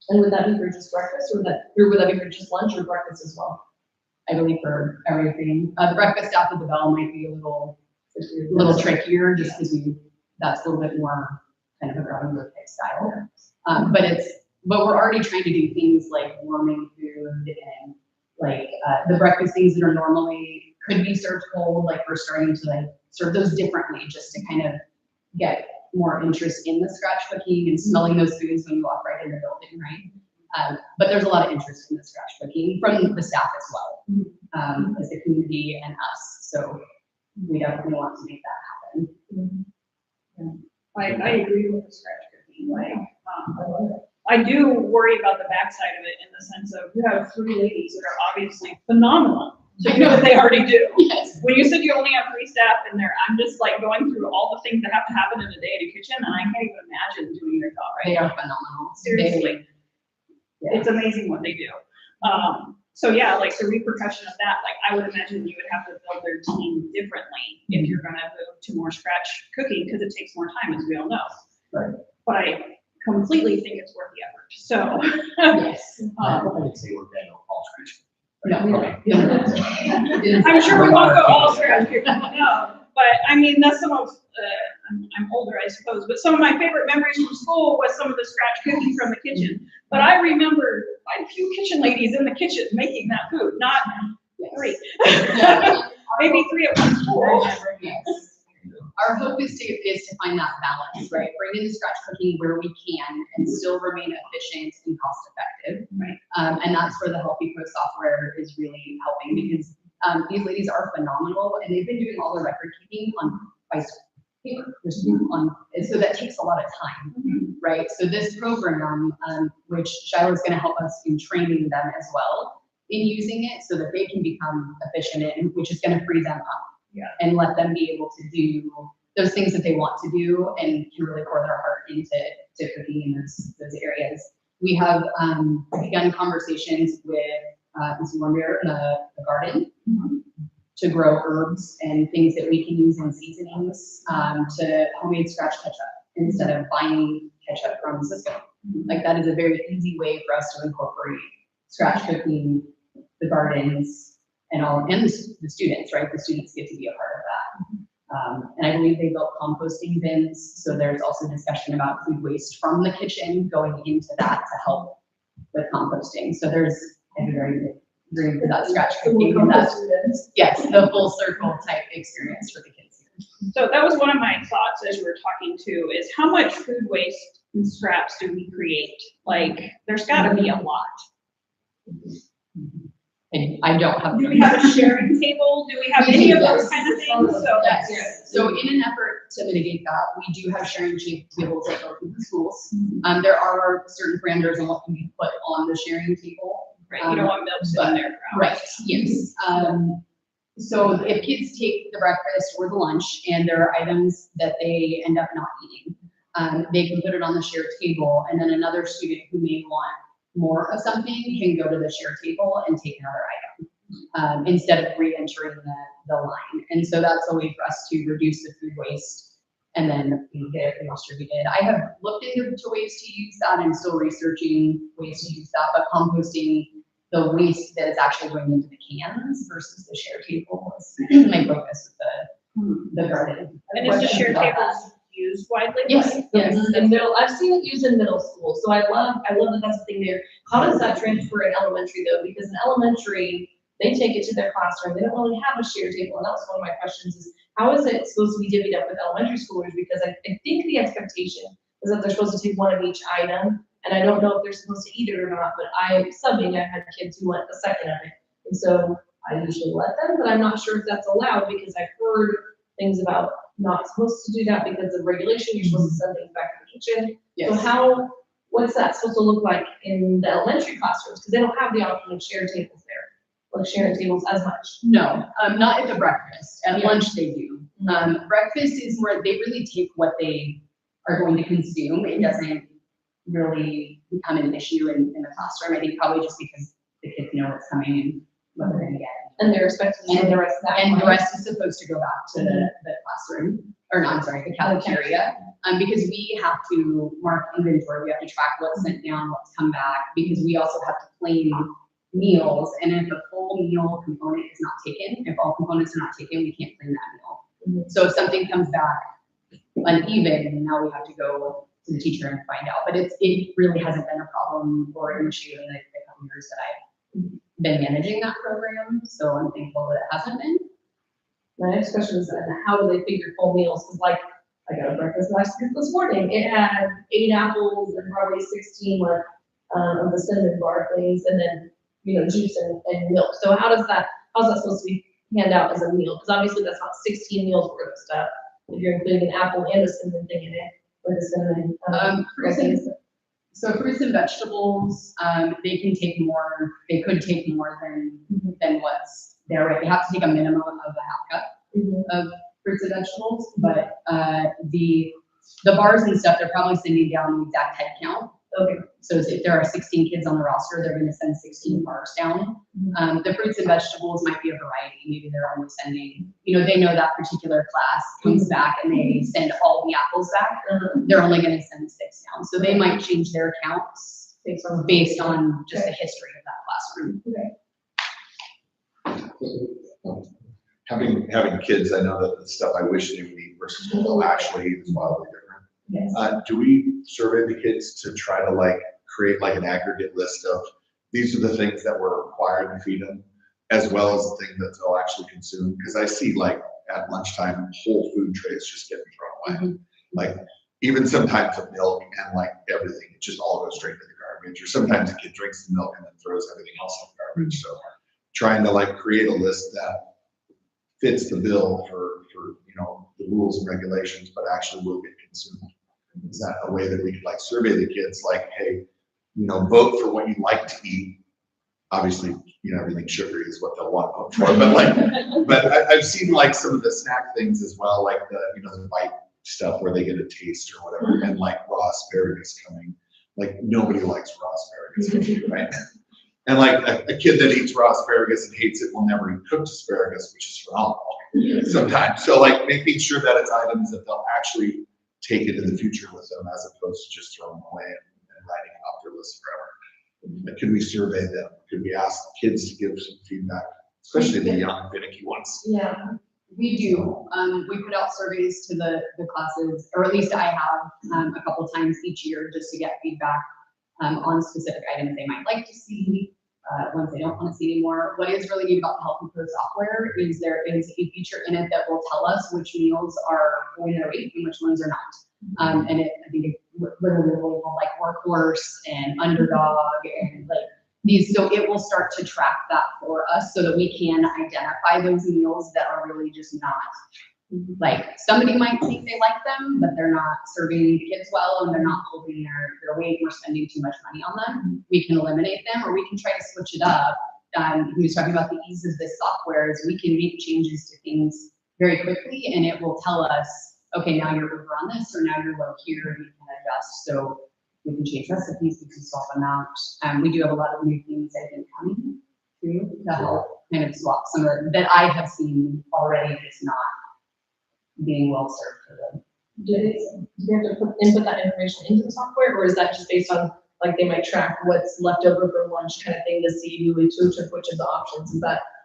And would that be for just breakfast, or would that be for just lunch or breakfast as well? I believe, for everything. The breakfast after the bell might be a little trickier, just because that's a little bit more kind of a grab and go type style. But we're already trying to do things like warming food and like the breakfast things that are normally could be served cold, like we're starting to like serve those differently just to kind of get more interest in the scratch cooking and smelling those foods when you walk right in the building, right? But there's a lot of interest in the scratch cooking from the staff as well, as the community and us. So we definitely want to make that happen. I agree with the scratch cooking, I do worry about the backside of it in the sense of you have 3 ladies that are obviously phenomenal. So you know what they already do. Yes. When you said you only have 3 staff in there, I'm just like going through all the things that have to happen in a day at a kitchen, and I can't even imagine doing their job, right? They are phenomenal. Seriously. Yeah. It's amazing what they do. So yeah, like the repercussion of that, like I would imagine you would have to build their team differently if you're gonna move to more scratch cooking, because it takes more time, as we all know. Right. But I completely think it's worth the effort, so. Yes. I would say we're getting all scratch. No. I'm sure we won't go all scratch cooking, no, but I mean, that's some of, I'm older, I suppose, but some of my favorite memories from school was some of the scratch cooking from the kitchen. But I remember quite a few kitchen ladies in the kitchen making that food, not 3. Maybe 3 at one school. Yes. Our hope is to find that balance, right? Bring in the scratch cooking where we can and still remain efficient and cost effective. Right. And that's where the Healthy Pro software is really helping, because these ladies are phenomenal and they've been doing all the record keeping by paper. So that takes a lot of time, right? So this program, which Shiloh's going to help us in training them as well in using it so that they can become efficient, and which is going to free them up. Yeah. And let them be able to do those things that they want to do and can really pour their heart into cooking in those areas. We have begun conversations with Ms. Warmbier in the garden to grow herbs and things that we can use in seasonings to homemade scratch ketchup instead of buying ketchup from Cisco. Like that is a very easy way for us to incorporate scratch cooking, the gardens, and the students, right? The students get to be a part of that. And I believe they built composting bins. So there's also discussion about food waste from the kitchen going into that to help with composting. So there's a very big dream for that scratch cooking. Yes, the full circle type experience for the kids here. So that was one of my thoughts as you were talking too, is how much food waste and scraps do we create? Like, there's gotta be a lot. And I don't have. Do we have a sharing table? Do we have any of those kind of things? So Yes. So in an effort to mitigate that, we do have sharing tables at both of the schools. There are certain parameters on what can be put on the sharing table. right, you don't want milk sitting there. for hours. Right, yes. So if kids take the breakfast or the lunch and there are items that they end up not eating, they can put it on the shared table, and then another student who may want more of something can go to the shared table and take another item, instead of re-entering the line. And so that's a way for us to reduce the food waste and then get it distributed. I have looked into ways to use that and still researching ways to use that, but composting the waste that is actually going into the cans versus the shared table is my focus with the garden. And is the shared tables used widely? Yes. Yes, in middle, I've seen it used in middle school, so I love that that's the thing there. How does that transfer in elementary though? Because in elementary, they take it to their classroom, they don't really have a shared table, and that was one of my questions is, how is it supposed to be divvied up with elementary schoolers? Because I think the expectation is that they're supposed to take one of each item, and I don't know if they're supposed to eat it or not, but I've had kids who want a second of it. And so I usually let them, but I'm not sure if that's allowed because I've heard things about not supposed to do that because of regulation, you're supposed to send things back to the kitchen. Yes. So what's that supposed to look like in the elementary classrooms? Because they don't have the option of shared tables there, like sharing tables as much. No, not at the breakfast. At lunch they do. Breakfast is where they really take what they are going to consume. It doesn't really become an issue in the classroom. I think probably just because the kids know what's coming and what they're gonna get. And they're expected to do the rest of that. And the rest is supposed to go back to the classroom, or no, I'm sorry, the cafeteria. Because we have to mark inventory, we have to track what's sent down, what's come back, because we also have to claim meals, and if a full meal component is not taken, if all components are not taken, we can't claim that meal. So if something comes back uneven, now we have to go to the teacher and find out. But it really hasn't been a problem or an issue in like the couple years that I've been managing that program, so I'm thankful that it hasn't been. My next question is, how do they figure full meals? Because like, I got a breakfast this morning. It had 8 apples and probably 16 of the cinnamon bar things, and then, juice and milk. So how's that supposed to be handed out as a meal? Because obviously that's not 16 meals worth of stuff. If you're including an apple and a cinnamon thing in it, with the cinnamon. So fruits and vegetables, they can take more, they could take more than what's there, right? They have to take a minimum of a half cup of fruits and vegetables, but the bars and stuff, they're probably sending down the exact head count. Okay. So if there are 16 kids on the roster, they're gonna send 16 bars down. The fruits and vegetables might be a variety. Maybe they're only sending, they know that particular class comes back and they send all the apples back. They're only gonna send 6 down. So they might change their counts based on just the history of that classroom. Having kids, I know that the stuff I wish they would eat versus what they'll actually eat is wildly different. Yes. Do we survey the kids to try to create an aggregate list of these are the things that we're required to feed them, as well as the things that they'll actually consume? Because I see at lunchtime, whole food trays just getting thrown away. Even sometimes the milk and everything, it just all goes straight to the garbage. Or sometimes a kid drinks the milk and then throws everything else in the garbage. So trying to create a list that fits the bill for the rules and regulations, but actually will get consumed. Is that a way that we could survey the kids, hey, vote for what you like to eat? Obviously, everything sugary is what they'll want to vote for, but I've seen some of the snack things as well, the bite stuff where they get a taste or whatever, and raw asparagus coming. Nobody likes raw asparagus, right? And a kid that eats raw asparagus and hates it will never eat cooked asparagus, which is phenomenal sometimes. So making sure that it's items that they'll actually take it in the future with them, as opposed to just throwing them away and writing it off their list forever. But could we survey them? Could we ask kids to give some feedback, especially the young, finicky ones? Yeah. We do. We put out surveys to the classes, or at least I have a couple times each year, just to get feedback on specific items they might like to see, ones they don't want to see anymore. What is really neat about the Healthy Pro software is there is a feature in it that will tell us which meals are going to rate and which ones are not. And I think it literally will Workhorse and Underdog and these, so it will start to track that for us so that we can identify those meals that are really just not, somebody might think they like them, but they're not serving the kids well and they're not holding their weight, we're spending too much money on them. We can eliminate them, or we can try to switch it up. He was talking about the ease of this software is we can make changes to things very quickly and it will tell us, okay, now you're over on this, or now you're low here, and we can adjust. So we can change recipes, we can swap them out. We do have a lot of new things I think coming through to help kind of swap some of it that I have seen already just not being well served for them. Do they have to input that information into the software, or is that just based on they might track what's left over for lunch kind of thing to see who took which of the options?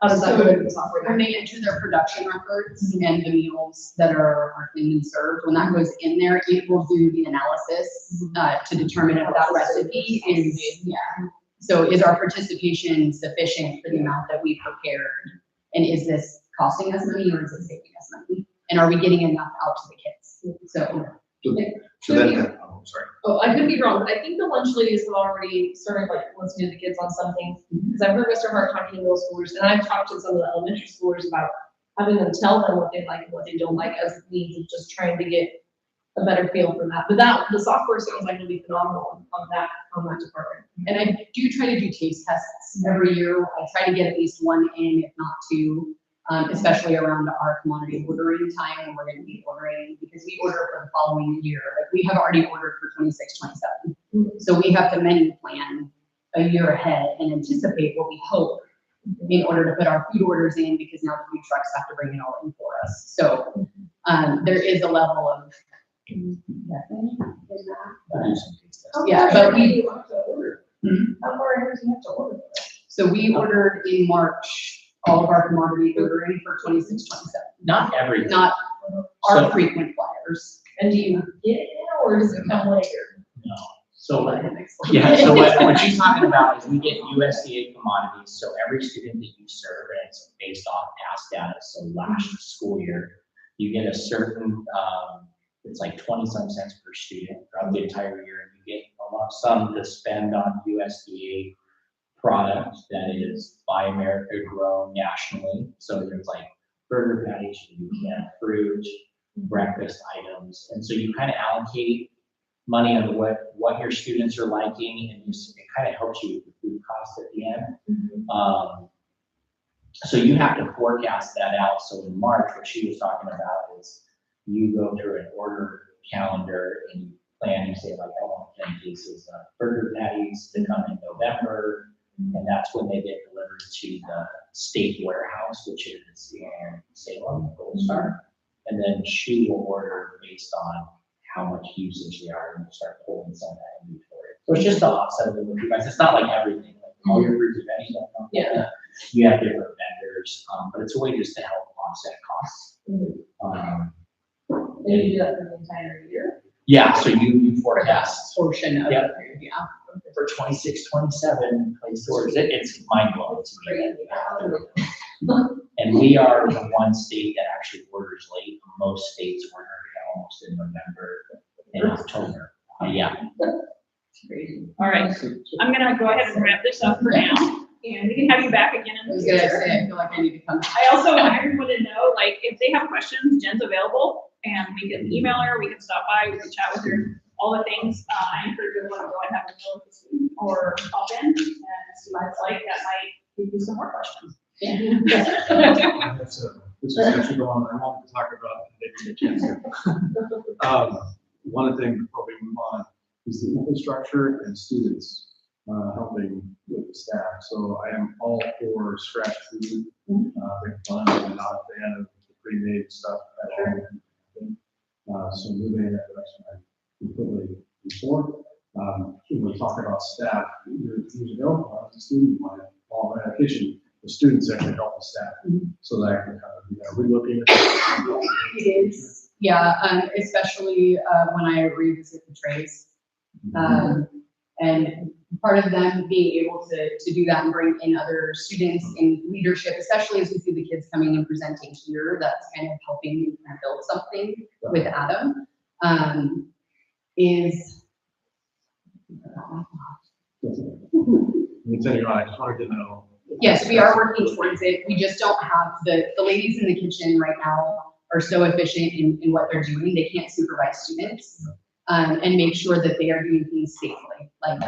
How does that go into the software? When they enter their production records and the meals that are cleaned and served, when that goes in there, it will do the analysis to determine if that recipe is, so is our participation sufficient for the amount that we prepared? And is this costing us money or is it saving us money? And are we getting enough out to the kids? So then, sorry. Oh, I could be wrong. I think the lunch ladies have already started listening to the kids on some things, because I've heard Mr. Hart talking to middle schoolers, and I've talked to some of the elementary schoolers about having them tell them what they like and what they don't like, as a means of just trying to get a better feel from that. But the software sounds like it'll be phenomenal on that department. And I do try to do taste tests every year. I try to get at least one in, if not two. Especially around our commodity ordering time when we're going to be ordering, because we order for the following year. We have already ordered for 26, 27. So we have to menu plan a year ahead and anticipate what we hope in order to put our food orders in, because now the food trucks have to bring it all in for us. So there is a level of How far ahead do you have to order? So we ordered in March, all of our commodity ordering for 26, 27. Not everything. Not So- our frequent flyers. And do you get it now, or does it come later? No. So, Let him explain. yeah, so what she's talking about is we get USDA commodities, so every student that you serve, and it's based off past data, so last school year, you get a certain, it's like 20-some cents per student throughout the entire year, and you get a lump sum to spend on USDA product that is Buy America grown nationally, so there's like burger patties, you do canned fruit, breakfast items, and so you kind of allocate money on what your students are liking, and it kind of helps you with the food cost at the end. So you have to forecast that out. So in March, what she was talking about is you go through an order calendar and you plan, you say like, I want 10 cases of burger patties to come in November, and that's when they get delivered to the state warehouse, which is in Salem, Gold Star. And then she will order based on how much usage they are, and start pulling some of that inventory. So it's just to offset it with you guys. It's not like everything, like all your fruits and veggies don't come. Yeah. You have different vendors, but it's a way just to help offset costs. And you do that for the entire year? Yeah, so you For that forecast portion of Yep. it, yeah. for 26, 27 place orders. It's mind blowing to me. And we are the one state that actually orders late. Most states order almost in November and October. Yeah. All right, I'm gonna go ahead and wrap this up for now, and we can have you back again in I the was gonna future. say, I feel like I need to come. I also want everyone to know, like, if they have questions, Jen's available, and we can email her, we can stop by, we can chat with her, all the things. I encourage everyone to go and have a meal with the student, or pop in and see what it's like. That might give you some more questions. This is actually the one I wanted to talk about. I didn't get a chance to. One of the things before we move on is the infrastructure and students helping with the staff. So I am all for scratch food. They're fun. I'm not a fan of the pre-made stuff at all. So moving in that direction, I completely support. When we talk about staff, years ago, I was a student, my all my kitchen, the students actually help the staff. So that I can kind of, relooking at that. It is, yeah, especially when I revisit the trays. And part of them being able to do that and bring in other students in leadership, especially as we see the kids coming and presenting here, that's kind of helping me kind of build something with Adam, is. Continue on, I just wanted to know. Yes, we are working towards it. We just don't have the ladies in the kitchen right now are so efficient in what they're doing. They can't supervise students and make sure that they are doing things safely. Like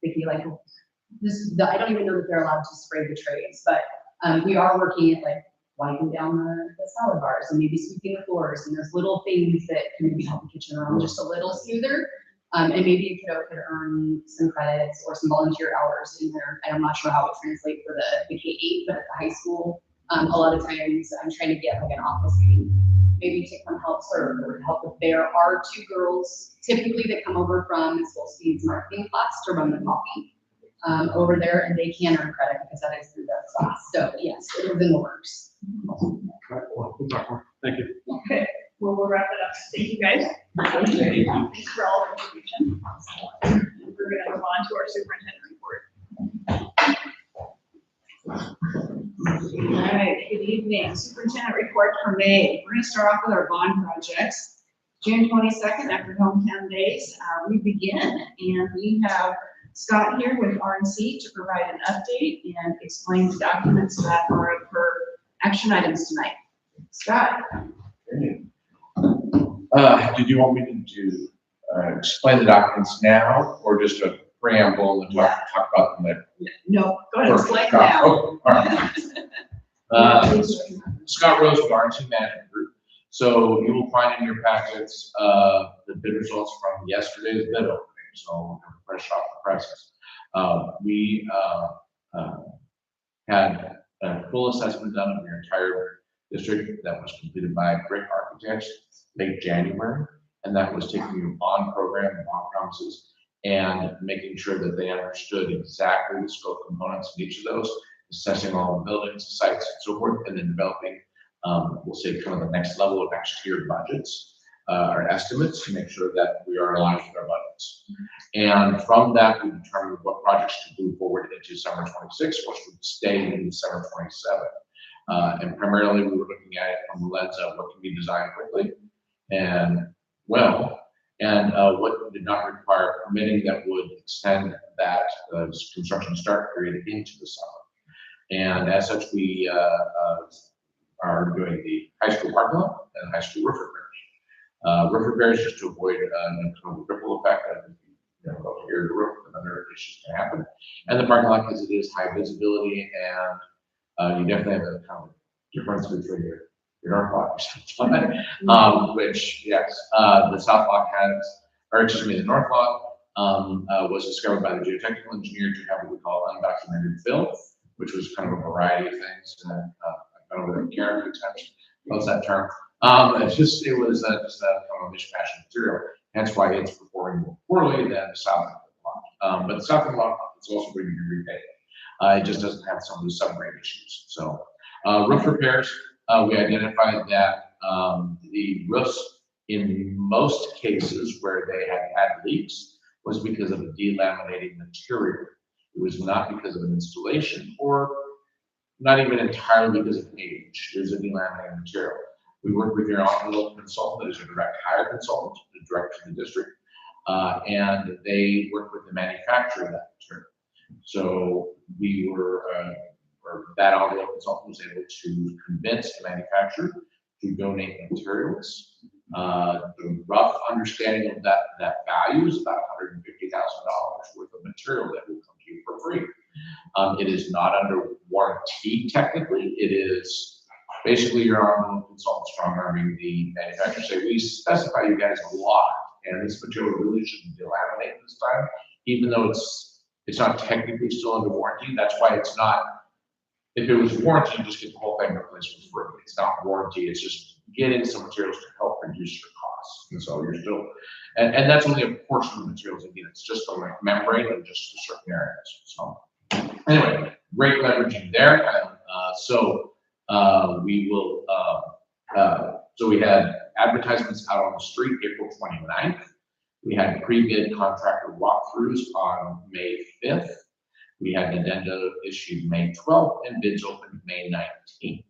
they feel like I don't even know that they're allowed to spray the trays, but we are working at like wiping down the salad bars and maybe sweeping the floors and those little things that can maybe help the kitchen run just a little smoother. And maybe you could earn some credits or some volunteer hours in there. I'm not sure how it translates for the K-8, but at the high school, a lot of times I'm trying to get like an office team, maybe to come help serve or to help if there are 2 girls typically that come over from Ms. Wolstein's marketing class to run the coffee over there, and they can earn credit because that is through their class. So yes, it is in the works. All right, well, we'll talk more. Thank you. Okay, well, we'll wrap it up. Thank you, guys. Thanks for all the information. We're gonna move on to our superintendent report. All right, good evening. Superintendent report for May. We're gonna start off with our bond projects. June 22nd, after hometown days, we begin, and we have Scott here with RNC to provide an update and explain the documents that are for action items tonight. Scott? Did you want me to explain the documents now, or just a preamble and talk about them later? No, go ahead, First, explain Scott. now. Oh, all right. Scott Rose with RNC Management Group. So you will find in your packets the bid results from yesterday's bid opening. So we're fresh off the presses. We had a full assessment done of your entire district that was completed by Brick Architects late January, and that was taking your bond program and bond promises and making sure that they understood exactly the scope components of each of those, assessing all the buildings, sites, and so forth, and then developing, we'll say, kind of the next level of next year budgets, or estimates to make sure that we are aligned with our budgets. And from that, we determined what projects to move forward into summer 26, which would stay in summer 27. And primarily, we were looking at it from the lens of what can be designed quickly and well, and what did not require permitting that would extend that construction start period into the summer. And as such, we are doing the high school parking lot and high school roof repairs. Roof repairs just to avoid kind of a ripple effect of, over here the roof and other issues can happen. And the parking lot, because it is high visibility, and you definitely have a kind of difference between your north lot, which yes, the south lot has, or excuse me, the north lot was discovered by the geotechnical engineer to have what we call undocumented fill, which was kind of a variety of things. And I've gone over there with Karen a few times. What's that term? It was just a kind of a mishmash of material. Hence why it's performing more poorly than the south lot. But the south lot is also going to be repaid. It just doesn't have some of the subgrade issues. So roof repairs, we identified that the roofs in most cases where they had leaks was because of a delaminating material. It was not because of an installation or not even entirely because of age. There's a delaminating material. We work with your envelope consultant, that is a direct hire consultant, direct to the district, and they work with the manufacturer of that material. So we were, or that envelope consultant was able to convince the manufacturer to donate materials. The rough understanding of that value is about $150,000 worth of material that will come to you for free. It is not under warranty technically. It is basically your envelope consultant strong arming the manufacturer. Say, we specify you guys a lot, and this material really shouldn't delaminate this time, even though it's not technically still under warranty. That's why it's not. If it was warranty, you just get the whole thing replaced for free. It's not warranty. It's just getting some materials to help reduce your costs. And so you're still, and that's only a portion of the materials. Again, it's just the membrane and just certain areas. So anyway, great leveraging there. We will. So we had advertisements out on the street April 29th. We had pre-bid contractor walkthroughs on May 5th. We had an addenda issued May 12th and bids opened May 19th.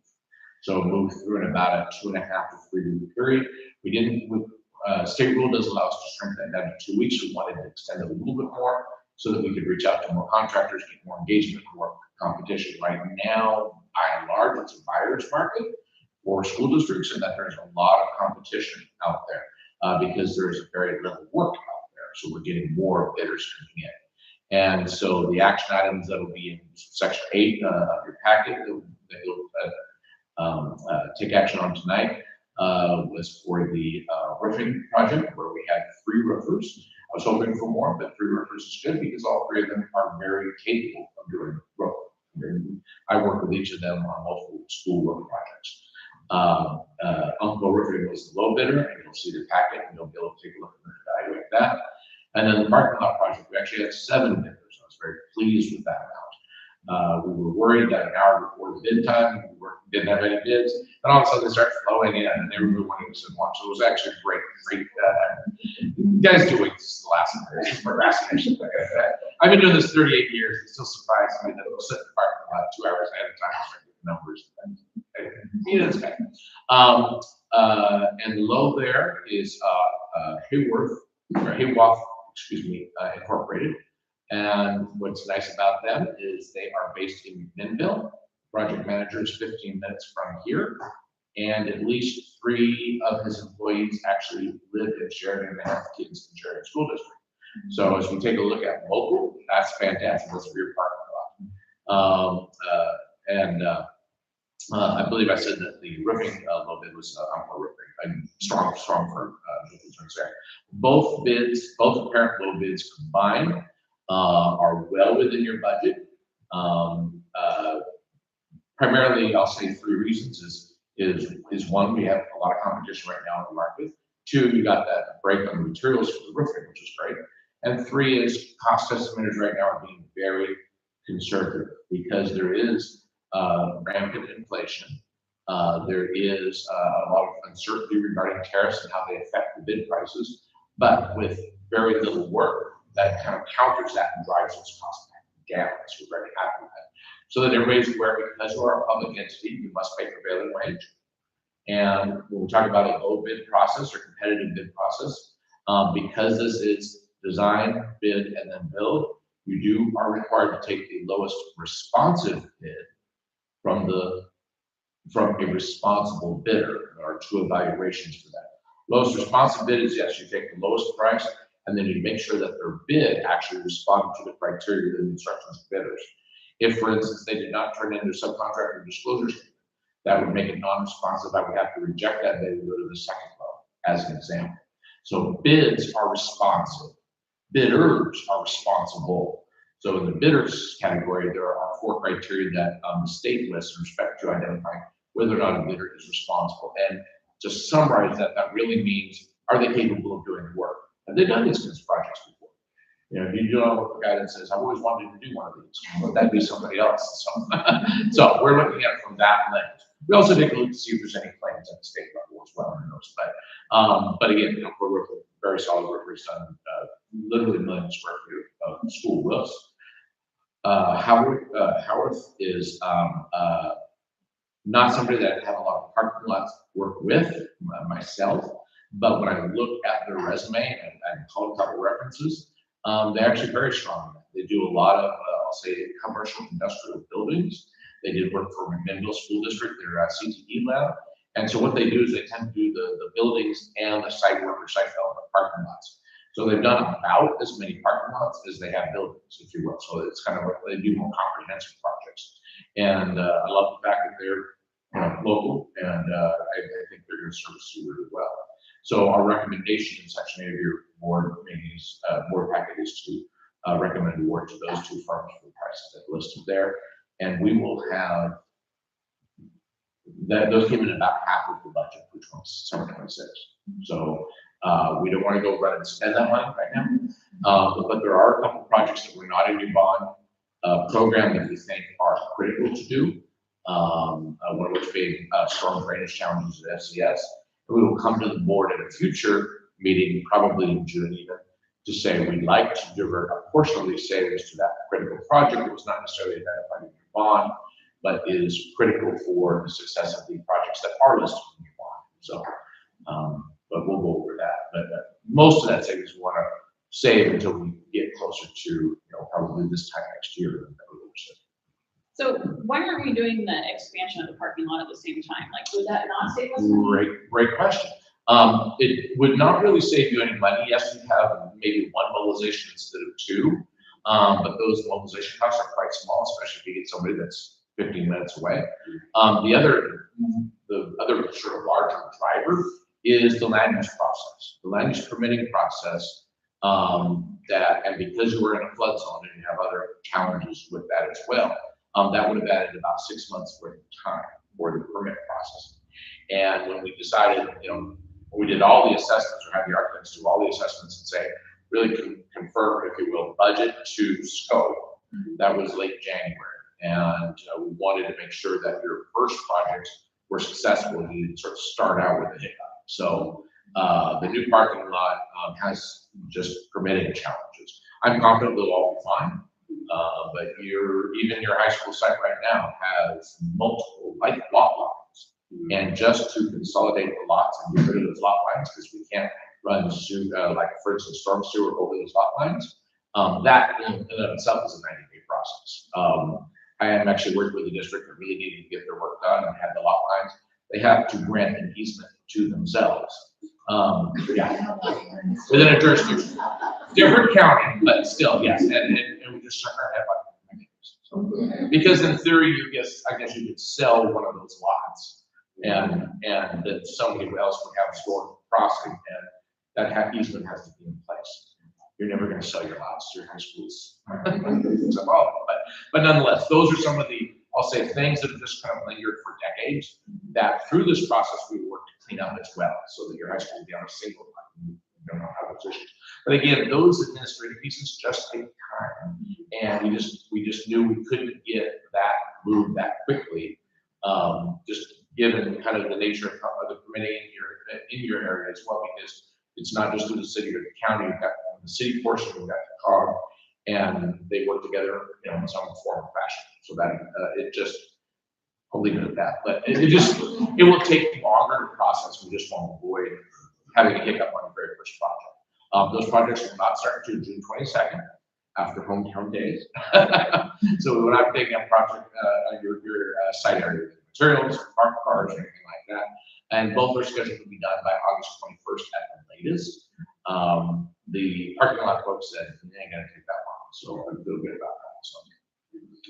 So moved through in about a 2.5 to 3 week period. We didn't, state rule does allow us to shrink that down to 2 weeks. We wanted to extend it a little bit more so that we could reach out to more contractors, get more engagement, more competition. Right now, by and large, it's a buyer's market for school districts, and that there's a lot of competition out there because there's very little work out there. So we're getting more bidders coming in. And so the action items that will be in section 8 of your packet that you'll take action on tonight was for the roofing project where we had 3 roofers. I was hoping for more, but 3 roofers is good because all 3 of them are very capable of doing roofing. I work with each of them on multiple school roof projects. Umpqua Roofing was the low bidder, and you'll see the packet, and you'll be able to take a look and evaluate that. And then the parking lot project, we actually had 7 bidders. I was very pleased with that amount. We were worried that an hour before the bid time, we didn't have any bids, and all of a sudden they started flowing in, and they were wanting to watch. So it was actually great. You guys do wait this is the last one for procrastination. I've been doing this 38 years. It still surprised me that it was set in the parking lot 2 hours ahead of time to get the numbers. And below there is Hayworth, Incorporated. And what's nice about them is they are based in McMinnville. Project manager is 15 minutes from here. And at least 3 of his employees actually live in Sheridan and have kids in Sheridan School District. So as we take a look at local, that's fantastic. That's for your parking lot. I believe I said that the roofing low bid was Umpqua Roofing. I'm strong for concerns there. Both apparent low bids combined are well within your budget. Primarily, I'll say 3 reasons is one, we have a lot of competition right now in the market. 2, you got that break on the materials for the roofing, which is great. And three is cost estimators right now are being very conservative because there is rampant inflation. There is a lot of uncertainty regarding tariffs and how they affect the bid prices, but with very little work, that kind of counters that and drives those costs back down. So we're very happy with that. So that everybody's aware, because we're a public entity, you must pay prevailing wage. And when we talk about a low bid process or competitive bid process, because this is design, bid, and then build, you are required to take the lowest responsive bid from a responsible bidder. There are two evaluations for that. Lowest responsive bid is, yes, you take the lowest price, and then you make sure that their bid actually responded to the criteria and instructions of bidders. If, for instance, they did not turn in their subcontractor disclosure statement, that would make it non-responsive. I would have to reject that bid and go to the second level, as an example. So bids are responsive. Bidders are responsible. So in the bidders category, there are 4 criteria that the state lists in respect to identifying whether or not a bidder is responsible. And to summarize that, that really means, are they capable of doing the work? Have they done these kinds of projects before? You know, if you don't work for a guy that says, I've always wanted to do one of these, well, that'd be somebody else. So we're looking at it from that lens. We also take a look to see if there's any claims at the state level as well. But again, you know, we're working very solid work. We've done literally millions of square feet of school roofs. Howard is not somebody that I have a lot of parking lots work with myself, but when I look at their resume and call a couple references, they're actually very strong. They do a lot of, I'll say, commercial industrial buildings. They did work for McMinnville School District, their CTE lab. And so what they do is they tend to do the buildings and the site work or site development parking lots. So they've done about as many parking lots as they have buildings, if you will. So it's kind of like they do more comprehensive projects. And I love the fact that they're local, and I think they're going to service you really well. So our recommendation in section 8 of your board meetings, board packet is to recommend award to those 2 firms for the prices that are listed there. And we will have that, those came in about half of the budget for summer 26. So we don't want to go run and spend that money right now. But there are a couple projects that we're not in your bond program that we think are critical to do. One of which being storm drainage challenges at FCS. And we will come to the board at a future meeting, probably in June even, to say we'd like to divert a portion of these savings to that critical project that was not necessarily identified in your bond, but is critical for the success of the projects that are listed in your bond. So, but we'll go over that. But most of that savings we want to save until we get closer to, probably this time next year. So why aren't we doing the expansion of the parking lot at the same time? Like, would that not save us money? Great question. It would not really save you any money. Yes, you have maybe 1 mobilization instead of 2, but those mobilization costs are quite small, especially if you get somebody that's 15 minutes away. The other sort of larger driver is the land use process, the land use permitting process. And because you were in a flood zone and you have other challenges with that as well, that would have added about 6 months worth of time for the permit process. And when we decided, when we did all the assessments, or had the architects do all the assessments and say, really confirm, if you will, budget to scope, that was late January. And we wanted to make sure that your first projects were successful. You didn't sort of start out with a hiccup. So the new parking lot has just permitting challenges. I'm confident they'll all be fine. But even your high school site right now has multiple lot lines. And just to consolidate the lots and get rid of those lot lines, because we can't run like, for instance, storm sewer over those lot lines, that in and of itself is a 90-day process. I am actually working with the district that really needed to get their work done and have the lot lines. They have to grant an easement to themselves. Within a jurisdiction. Different county, but still, yes. And we just stuck our head on it. Because in theory, I guess you could sell one of those lots, and that somebody else would have stored crossing, and that easement has to be in place. You're never going to sell your lots to your high schools. But nonetheless, those are some of the, I'll say, things that have just kind of lingered for decades, that through this process we work to clean up as well, so that your high school will be on a single line. You don't know how those issues. But again, those administrative pieces just take time. And we just knew we couldn't get that moved that quickly. Just given kind of the nature of the permitting in your area as well, because it's not just in the city or the county, you've got the city portion, you've got the COG, and they work together, in some form or fashion. So that, it just, I'll leave it at that, but it will take longer to process. We just want to avoid having a hiccup on the very first project. Those projects will not start until June 22nd, after hometown days. So we will not take that project, your site area materials, park cars, or anything like that. And both are scheduled to be done by August 21st at the latest. The parking lot folks said it ain't gonna take that long, so I feel good about that. So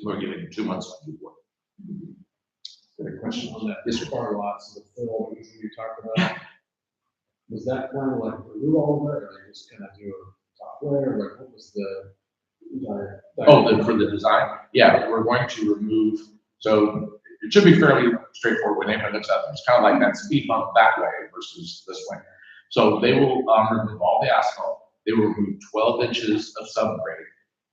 we're giving 2 months to do work. Got a question on that. Yes, sir. Car lots of the fill that you talked about. Was that plan like remove all of it, or they just kind of do a top layer, like what was the? For the design, yeah, we're going to remove, so it should be fairly straightforward when anyone looks at them. It's kind of like that speed bump that way versus this way. So they will remove all the asphalt, they will remove 12 inches of subgrade,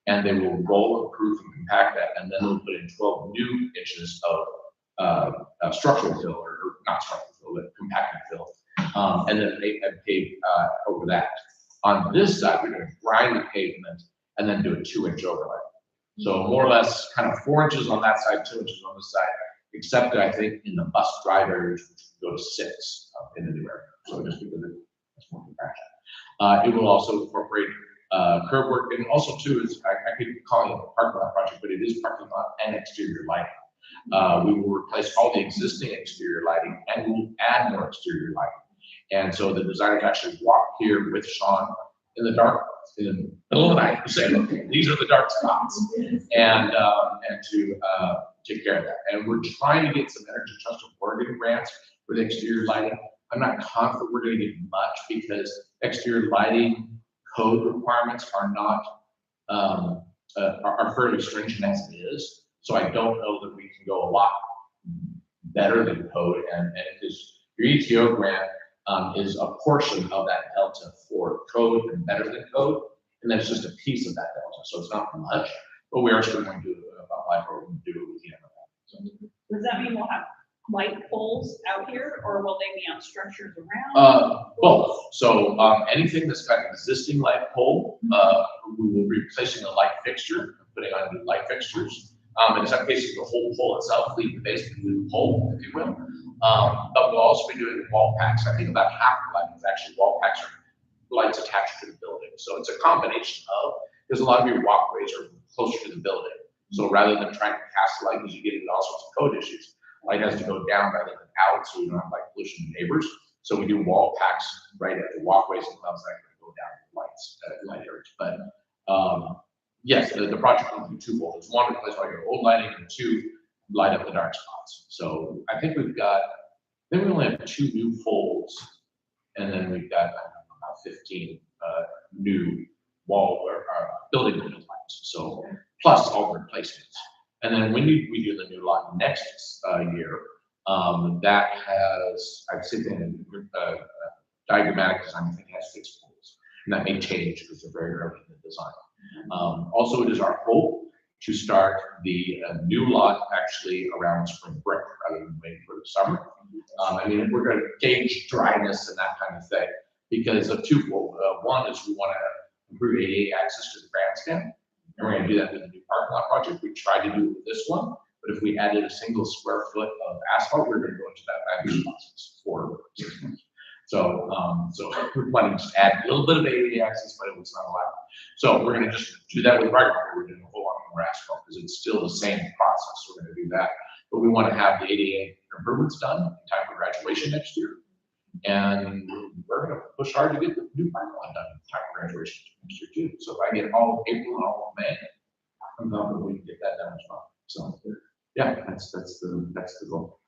and they will roll, improve, and compact that, and then they'll put in 12 new inches of structural fill, or not structural fill, but compacted fill, and then they pave over that. On this side, we're going to grind the pavement and then do a 2-inch overlay. So more or less kind of 4 inches on that side, 2 inches on this side, except I think in the bus drive areas, which go to 6 in the new area. So just because it's more compaction. It will also incorporate curb work, and also too is, I could call it a parking lot project, but it is parking lot and exterior lighting. We will replace all the existing exterior lighting and we will add more exterior lighting. And so the designers actually walk here with Sean in the dark, in the middle of the night, to say, look, these are the dark spots, and to take care of that. And we're trying to get some Energy Trust of Oregon grants for the exterior lighting. I'm not confident we're going to get much because exterior lighting code requirements are not are fairly stringent as it is. So I don't know that we can go a lot better than code, and because your ETO grant is a portion of that delta for code and better than code, and that's just a piece of that delta, so it's not much, but we are still going to apply for it and do what we can with that. So. Does that mean we'll have light poles out here, or will they be on structures around? Both. So anything that's got an existing light pole, we will be replacing the light fixture, putting on new light fixtures. In some cases, the whole pole itself, leave the base, new pole, if you will. But we'll also be doing wall packs. I think about half the light is actually wall packs or lights attached to the building. So it's a combination of, because a lot of your walkways are closer to the building. So rather than trying to cast light, because you get into all sorts of code issues, light has to go down rather than out, so you don't have light pollution to neighbors. So we do wall packs right at the walkways and clouds that go down the lights, light areas. But yes, the project will be twofold. It's one, replace all your old lighting, and 2, light up the dark spots. So I think we only have 2 new poles, and then we've got about 15 new wall or building window lights. So plus all the replacements. And then when we do the new lot next year, that has, I'd say, diagrammatic design, I think, has 6 poles, and that may change because they're very early in the design. Also, it is our hope to start the new lot actually around spring break rather than waiting for the summer. I mean, we're going to gauge dryness and that kind of thing because of twofold. One is we want to improve ADA access to the grandstand, and we're going to do that with the new parking lot project. We tried to do it with this one, but if we added a single square foot of asphalt, we're going to go into that language process for 6 months. So, we're planning to add a little bit of ADA access, but it was not allowed. So we're going to just do that with regular. We're doing a whole lot more asphalt because it's still the same process. We're going to do that, but we want to have the ADA improvements done in time for graduation next year, and we're going to push hard to get the new parking lot done in time for graduation next year too. So if I get all of April and all of May, I'm confident we can get that done as well. So yeah, that's the goal.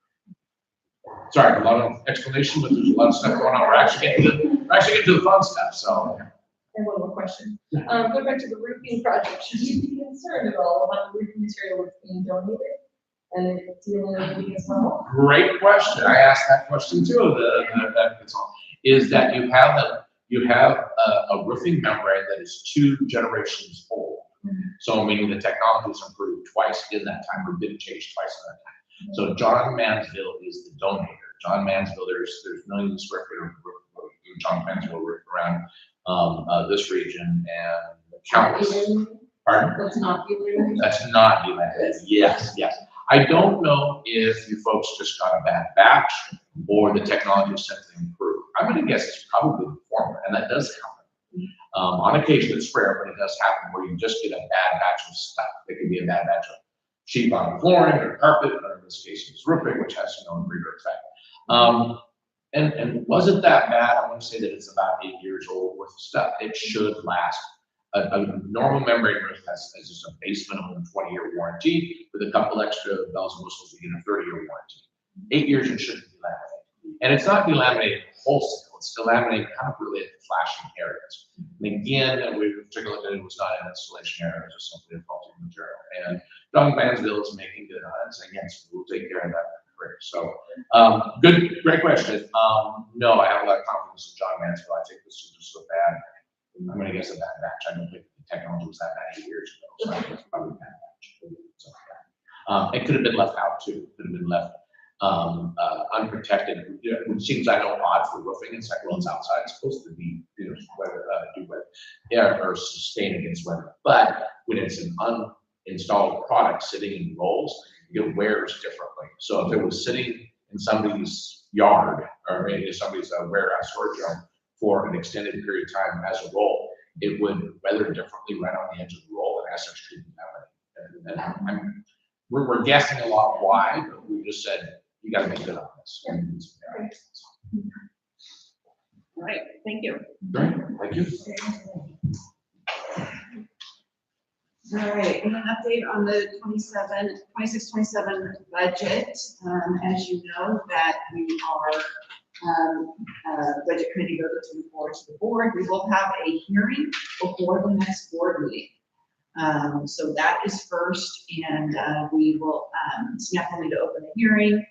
Sorry, a lot of explanation, but there's a lot of stuff going on. We're actually getting to the fun stuff. So. I have one more question. Going back to the roofing project, should you be concerned at all about the roofing material that's being donated and it's dealing with it as well? Great question. I asked that question too. Is that you have a roofing membrane that is 2 generations old. So meaning the technology's improved twice in that time, or didn't change twice in that time. So John Mansville is the donator. John Mansville, there's millions of square feet of roof, John Mansville roof around this region and countless. Pardon? That's not the. That's not delaminated. Yes, yes. I don't know if you folks just got a bad batch or the technology is simply improved. I'm gonna guess it's probably the former, and that does happen. On occasion it's rare, but it does happen where you just get a bad batch of stuff. It could be a bad batch of sheet vinyl flooring or carpet, or in this case it's roofing, which has no breeder effect. And wasn't that bad? I want to say that it's about 8 years old worth of stuff. It should last. A normal membrane roof has just a base minimum 20-year warranty with a couple extra bells and whistles. You get a 30-year warranty. 8 years it shouldn't be laminated, and it's not delaminated wholesale. It's delaminated kind of really at the flashing areas. And again, we took a look at it. It was not an installation error. It was just simply a faulty material. And John Mansville is making good on it. So yes, we'll take care of that. So, great question. No, I have a lot of confidence in John Mansville. I think this is just so bad. I'm gonna guess a bad batch. I don't think the technology was that bad 8 years ago, so I think it's probably a bad batch. So, it could have been left out too. Could have been left unprotected, which seems, I know, odd for roofing. It's like, well, it's outside. It's supposed to be, weather, do weather, yeah, or sustain against weather. But when it's an uninstalled product sitting in rolls, it wears differently. So if it was sitting in somebody's yard, or maybe somebody's warehouse storage yard for an extended period of time as a roll, it would weather differently right on the edge of the roll and as such treated that way. And we're guessing a lot why, but we just said, you gotta make good on this. All right, thank you. Great, thank you. All right, and an update on the 26-27 budget. As you know, that we are, budget committee goes to the board. We will have a hearing before the next board meeting. So that is first, and we will, SNAP will need to open the hearing.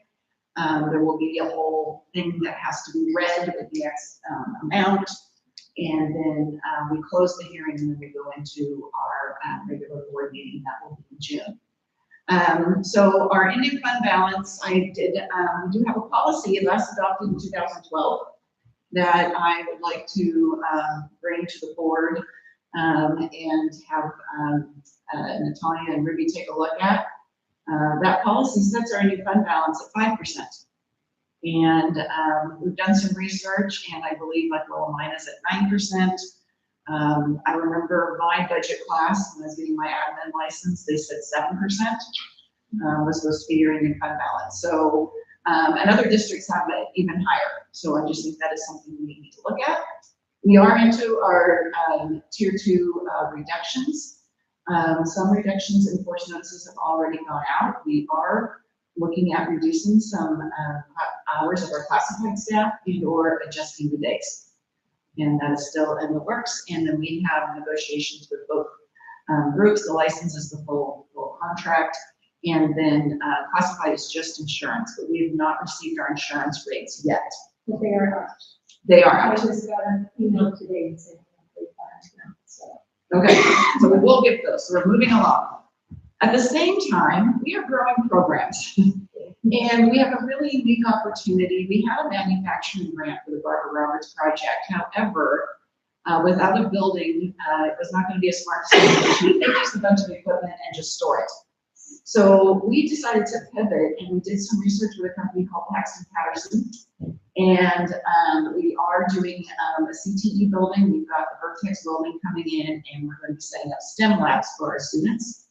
There will be a whole thing that has to be read with the X amount. And then we close the hearing and then we go into our regular board meeting. That will be in June. So our ending fund balance, we do have a policy last adopted in 2012 that I would like to bring to the board and have Natalia and Ruby take a look at. That policy sets our ending fund balance at 5%. And we've done some research, and I believe like Lowell Mine is at 9%. I remember my budget class when I was getting my admin license, they said 7% was supposed to be your ending fund balance. So, and other districts have it even higher. So I just think that is something we need to look at. We are into our tier 2 reductions. Some reductions in force notices have already gone out. We are looking at reducing some hours of our classified staff and or adjusting the days. And that is still in the works. And then we have negotiations with both groups. The license is the full contract. And then classified is just insurance, but we have not received our insurance rates yet. But they are out. They are I out. just got an email today and said, so. Okay, so we will get those. So we're moving along. At the same time, we are growing programs. And we have a really unique opportunity. We had a manufacturing grant for the Barbara Roberts project. However, without a building, it was not going to be a smart decision. They just a bunch of equipment and just store it. So we decided to pivot, and we did some research with a company called Paxton Patterson. And we are doing a CTE building. We've got the Vertex building coming in, and we're going to be setting up STEM labs for our students.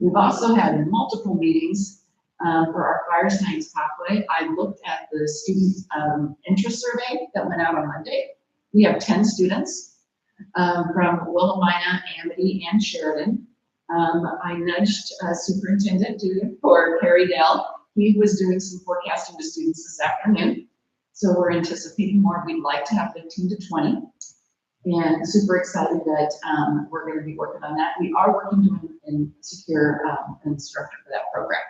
We've also had multiple meetings for our fire science pathway. I looked at the student interest survey that went out on Monday. We have 10 students from Wilhelmina, Amity, and Sheridan. I nudged Superintendent for Perry Dell. He was doing some forecasting to students this afternoon. So we're anticipating more. We'd like to have 15 to 20. And super excited that we're going to be working on that. We are working to secure an instructor for that program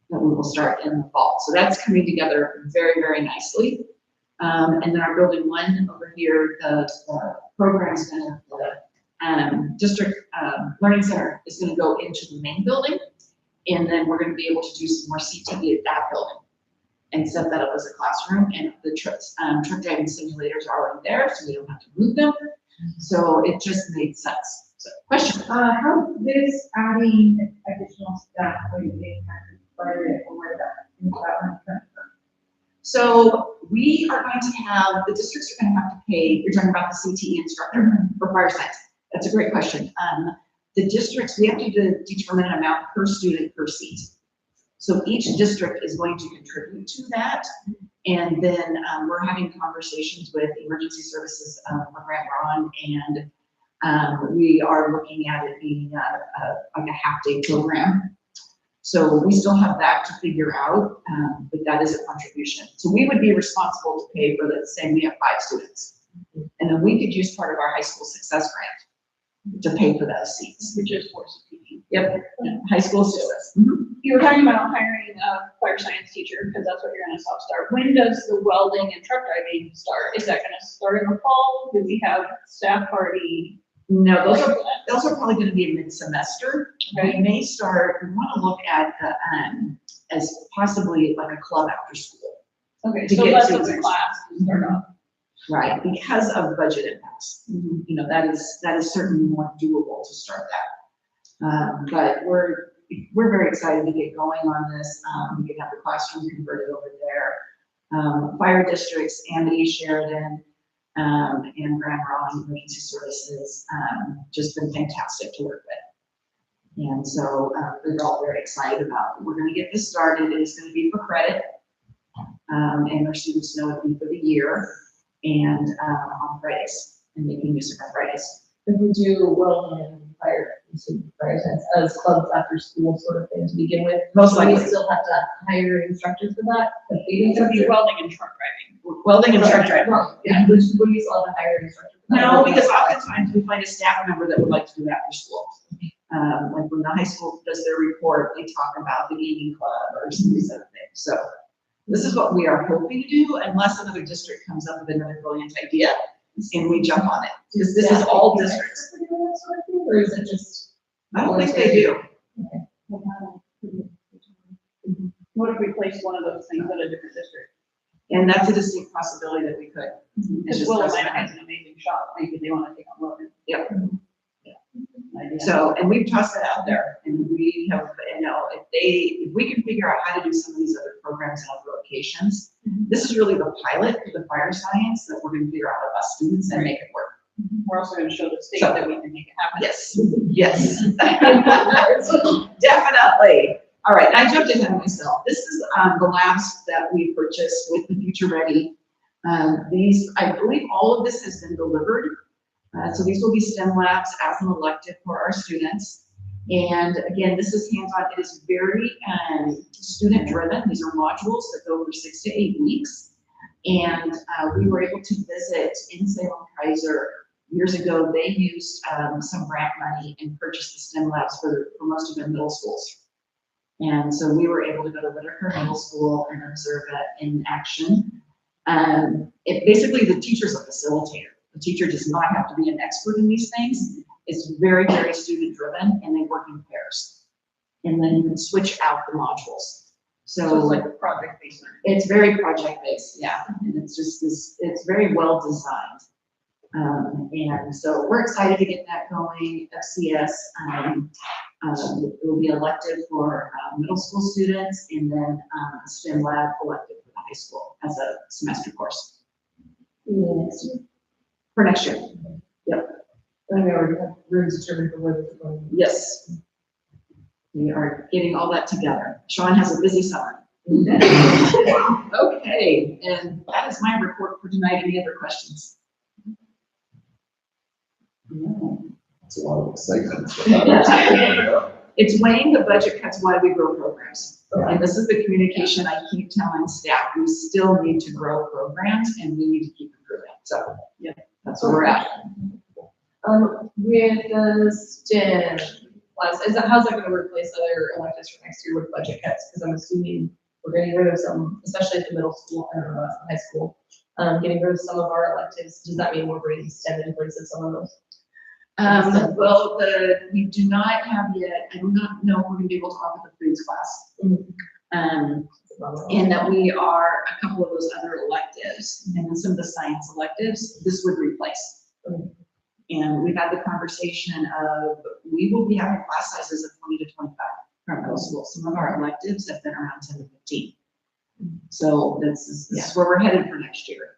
that we will start in the fall. So that's coming together very, very nicely. And then our building one over here, the program's gonna, the district learning center is gonna go into the main building. And then we're gonna be able to do some more CTE at that building and set that up as a classroom. And the truck driving simulators are already there, so we don't have to move them. So it just made sense. So, question? How this adding additional staff will be impacted by it or that? So we are going to have, the districts are gonna have to pay, you're talking about the CTE instructor for fire science. That's a great question. The districts, we have to determine an amount per student per seat. So each district is going to contribute to that. And then we're having conversations with emergency services for Grand Ron, and we are looking at it being like a half-day program. So we still have that to figure out, but that is a contribution. So we would be responsible to pay for, let's say we have 5 students. And then we could use part of our high school success grant to pay for those seats. Which is for CPE. Yep, high school success. You were talking about hiring a fire science teacher, because that's what you're gonna self-start. When does the welding and truck driving start? Is that gonna start in the fall? Do we have staff already? No, those are probably gonna be a mid-semester. Okay. We may start, we wanna look at the, as possibly like a club after school. Okay, To so get less of to- the class to start off. Right, because of budget impacts. You know, that is certainly more doable to start that. But we're very excited to get going on this. We can have the classroom converted over there. Fire districts, Amity, Sheridan, and Grand Ron Emergency Services, just been fantastic to work with. And so we're all very excited about it. We're gonna get this started. It's gonna be for credit. And our students know it'll be for the year and on Fridays, and making music on Fridays. If we do welding and fire science as clubs after school sort of thing to begin with, Most we likely. still have to hire instructors for that. It's gonna be welding and truck driving. Welding and truck driving. Yeah, which we still have to hire an instructor for that. No, because oftentimes we find a staff member that would like to do after school. Like when the high school does their report, they talk about the gaming club or some of these other things. So this is what we are hoping to do, unless another district comes up with another brilliant idea and we jump on it. Because this is all districts. Or is it just? I don't think they do. What if we place one of those things at a different district? And that's a distinct possibility that we could. It Because just Willamette doesn't has an amazing shop, maybe they wanna take on Logan. Yep. Idea. So, and we've tossed that out there, and we have, you know, if we can figure out how to do some of these other programs in other locations, this is really the pilot for the fire science that we're gonna figure out with us students and make it work. We're also gonna show the state So- that we can make it happen. Yes, yes. Definitely. All right, I jumped ahead of myself. This is the labs that we purchased with the Future Ready. These, I believe all of this has been delivered. So these will be STEM labs as an elective for our students. And again, this is hands-on. It is very student-driven. These are modules that go for 6 to 8 weeks. And we were able to visit in Salem Kaiser years ago. They used some grant money and purchased the STEM labs for most of their middle schools. And so we were able to go to Whitaker Middle School and observe it in action. Basically, the teacher's a facilitator. The teacher does not have to be an expert in these things. It's very, very student driven, and they work in pairs. And then you can switch out the modules. So So it's like a project based learning. it's very project based, yeah. And it's just this, it's very well designed. And so we're excited to get that going. FCS, it will be elective for middle school students, and then a STEM lab elective for the high school as a semester course. For next year. Yep. And we already have rooms determined for where this is going. Yes. We are getting all that together. Sean has a busy summer. Okay, and that is my report for tonight. Any other questions? It's a lot of excitement. It's weighing the budget cuts while we grow programs. And this is the communication I keep telling staff. We still need to grow programs and we need to keep improving. So, yeah, that's where we're at. With the STEM class, how's that gonna replace other electives for next year with budget cuts? Because I'm assuming we're getting rid of some, especially at the middle school, I don't know, high school. getting rid of some of our electives, does that mean we're bringing STEM in place of some of those? Well, we do not have yet, I do not know if we're gonna be able to offer the foods class. And that we are a couple of those other electives, and then some of the science electives, this would replace. And we've had the conversation of, we will be having class sizes of 20 to 25 from middle school. Some of our electives have been around 10 to 15. So this is where we're headed for next year.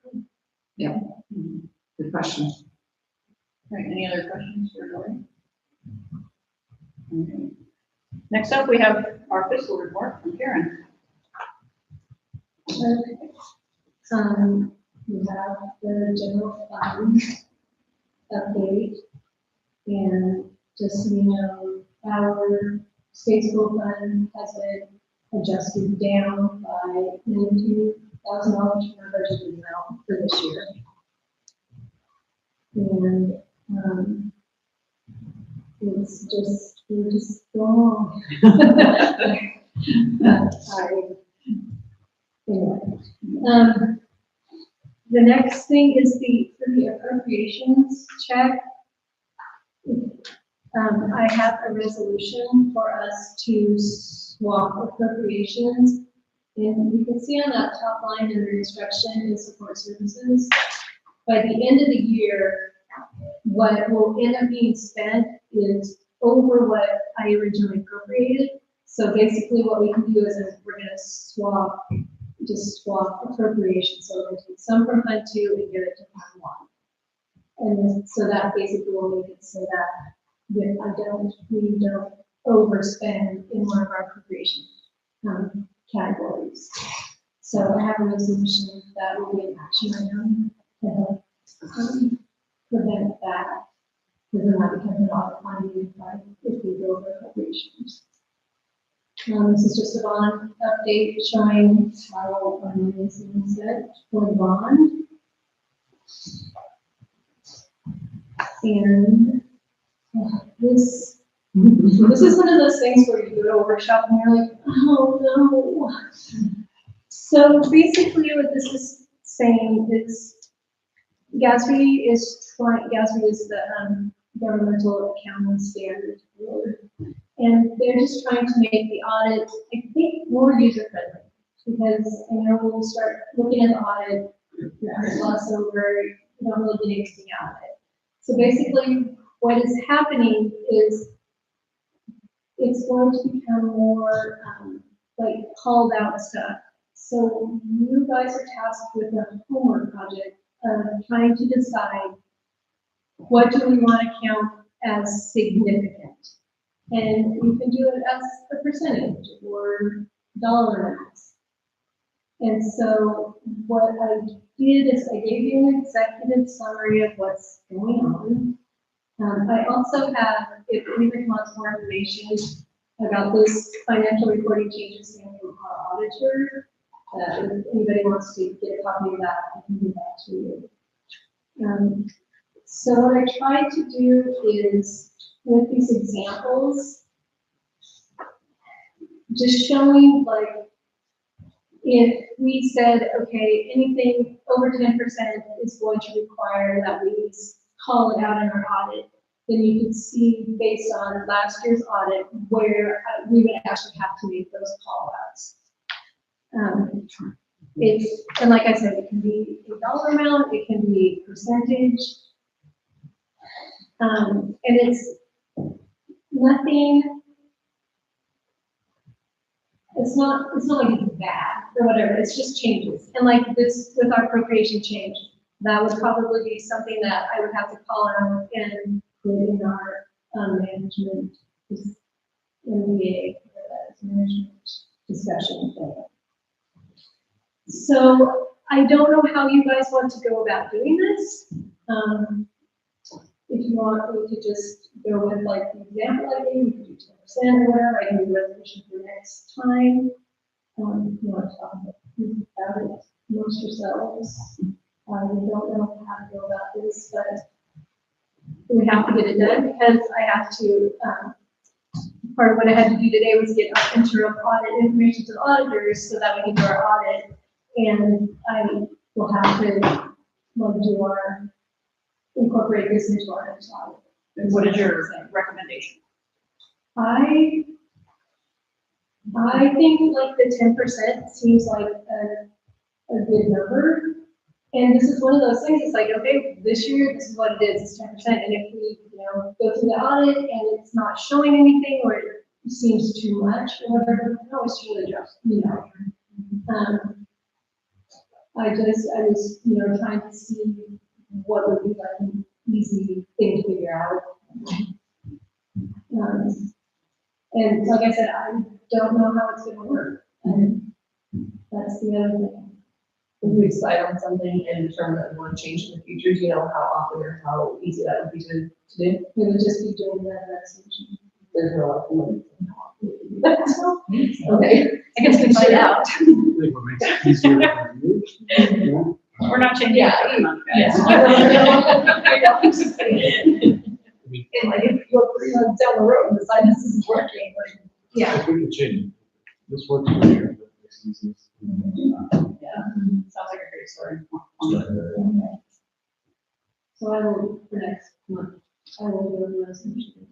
Yeah, good question. All right, any other questions for Lori? Okay. Next up, we have our fiscal report from Karen. We have the general fund update, and just so you know, our state school fund has been adjusted down by $92,000 from our budget amount for this year. And it's just, we're just wrong. Anyway, the next thing is for the appropriations check. I have a resolution for us to swap appropriations. And you can see on that top line under instruction and support services, by the end of the year, what will end up being spent is over what I originally appropriated. So basically what we can do is we're gonna just swap appropriations. So we're gonna take some from Fund 2 and give it to Fund 1. And so that basically will make it so that we don't overspend in one of our appropriation categories. So I have a resolution that will be an action item to help prevent that, because then that becomes an audit finding if we go over appropriations. This is just a bond update showing how our money is being set for the bond. And this is one of those things where you go to a workshop and you're like, oh no. So basically what this is saying is GASB is the governmental accounting standard board. And they're just trying to make the audit, I think, more user-friendly. Because I know when we start looking at the audit, there's gloss over, you don't really get anything out of it. So basically, what is happening is it's going to become more like called out stuff. So you guys are tasked with a homework project of trying to decide what do we want to count as significant. And you can do it as a percentage or dollar amounts. And so what I did is I gave you an executive summary of what's going on. I also have, if anybody wants more information about this financial reporting changes from our auditor, if anybody wants to get a copy of that, I can do that to you. So what I tried to do is, with these examples, just showing like, if we said, okay, anything over 10% is going to require that we call it out in our audit, then you can see based on last year's audit where we would actually have to make those call outs. And like I said, it can be a dollar amount, it can be percentage. And it's nothing, it's not like it's bad or whatever, it's just changes. And like this, with our appropriation change, that would probably be something that I would have to call out and put in our management MBA, management discussion thing. So I don't know how you guys want to go about doing this. If you want, we could just go with like the example I gave, we could do 10% or whatever. I can do a resolution for next time. You want to talk about it amongst yourselves. We don't know how to go about this, but we have to get it done because I have to, part of what I had to do today was get our interim audit information to the auditors so that we can do our audit. And I we'll have to, like, do our, incorporate this into our next audit. And what is your recommendation? I think like the 10% seems like a good number. And this is one of those things, it's like, okay, this year, this is what it is, it's 10%. And if we, go through the audit and it's not showing anything, or it seems too much, or whatever, we can always change the adjust, I was, trying to see what would be like an easy thing to figure out. And like I said, I don't know how it's gonna work, and that's the other thing. If we decide on something and determine that we want to change in the future, do you know how often or how easy that would be to do? It would just be doing that resolution. There's no lot of money. Okay. I guess we find out. I think what makes it easier for you. We're not changing Yeah. it every month, guys. And like, if you look 3 months down the road and decide this isn't working, like, yeah. If we can change it. This works for you, but it's easiest. Sounds like a great story. So I will, for next month, I will do a resolution,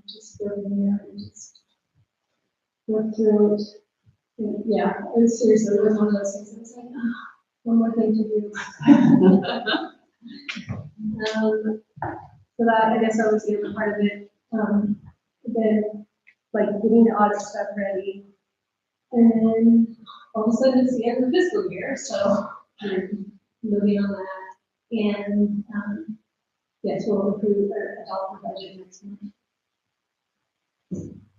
just go in there and just work through it. And, yeah, it was seriously, it was one of those things, I was like, one more thing to do. So that, I guess that was the other part of it, then, like, getting the audit stuff ready. And then, all of a sudden, it's the end of the fiscal year, so we're moving on that. And, yes, we'll approve or adopt the budget next month.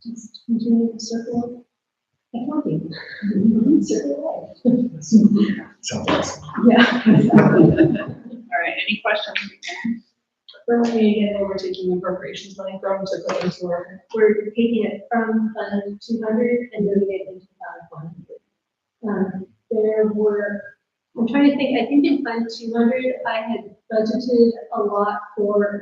Just continue to circle accounting. Circle life. Sounds awesome. Yeah. All right, any questions? Where will we get, we're taking appropriations money from to put into our, We're taking it from Fund 200 and moving it into Fund 100. There were, I'm trying to think, I think in Fund 200, I had budgeted a lot for,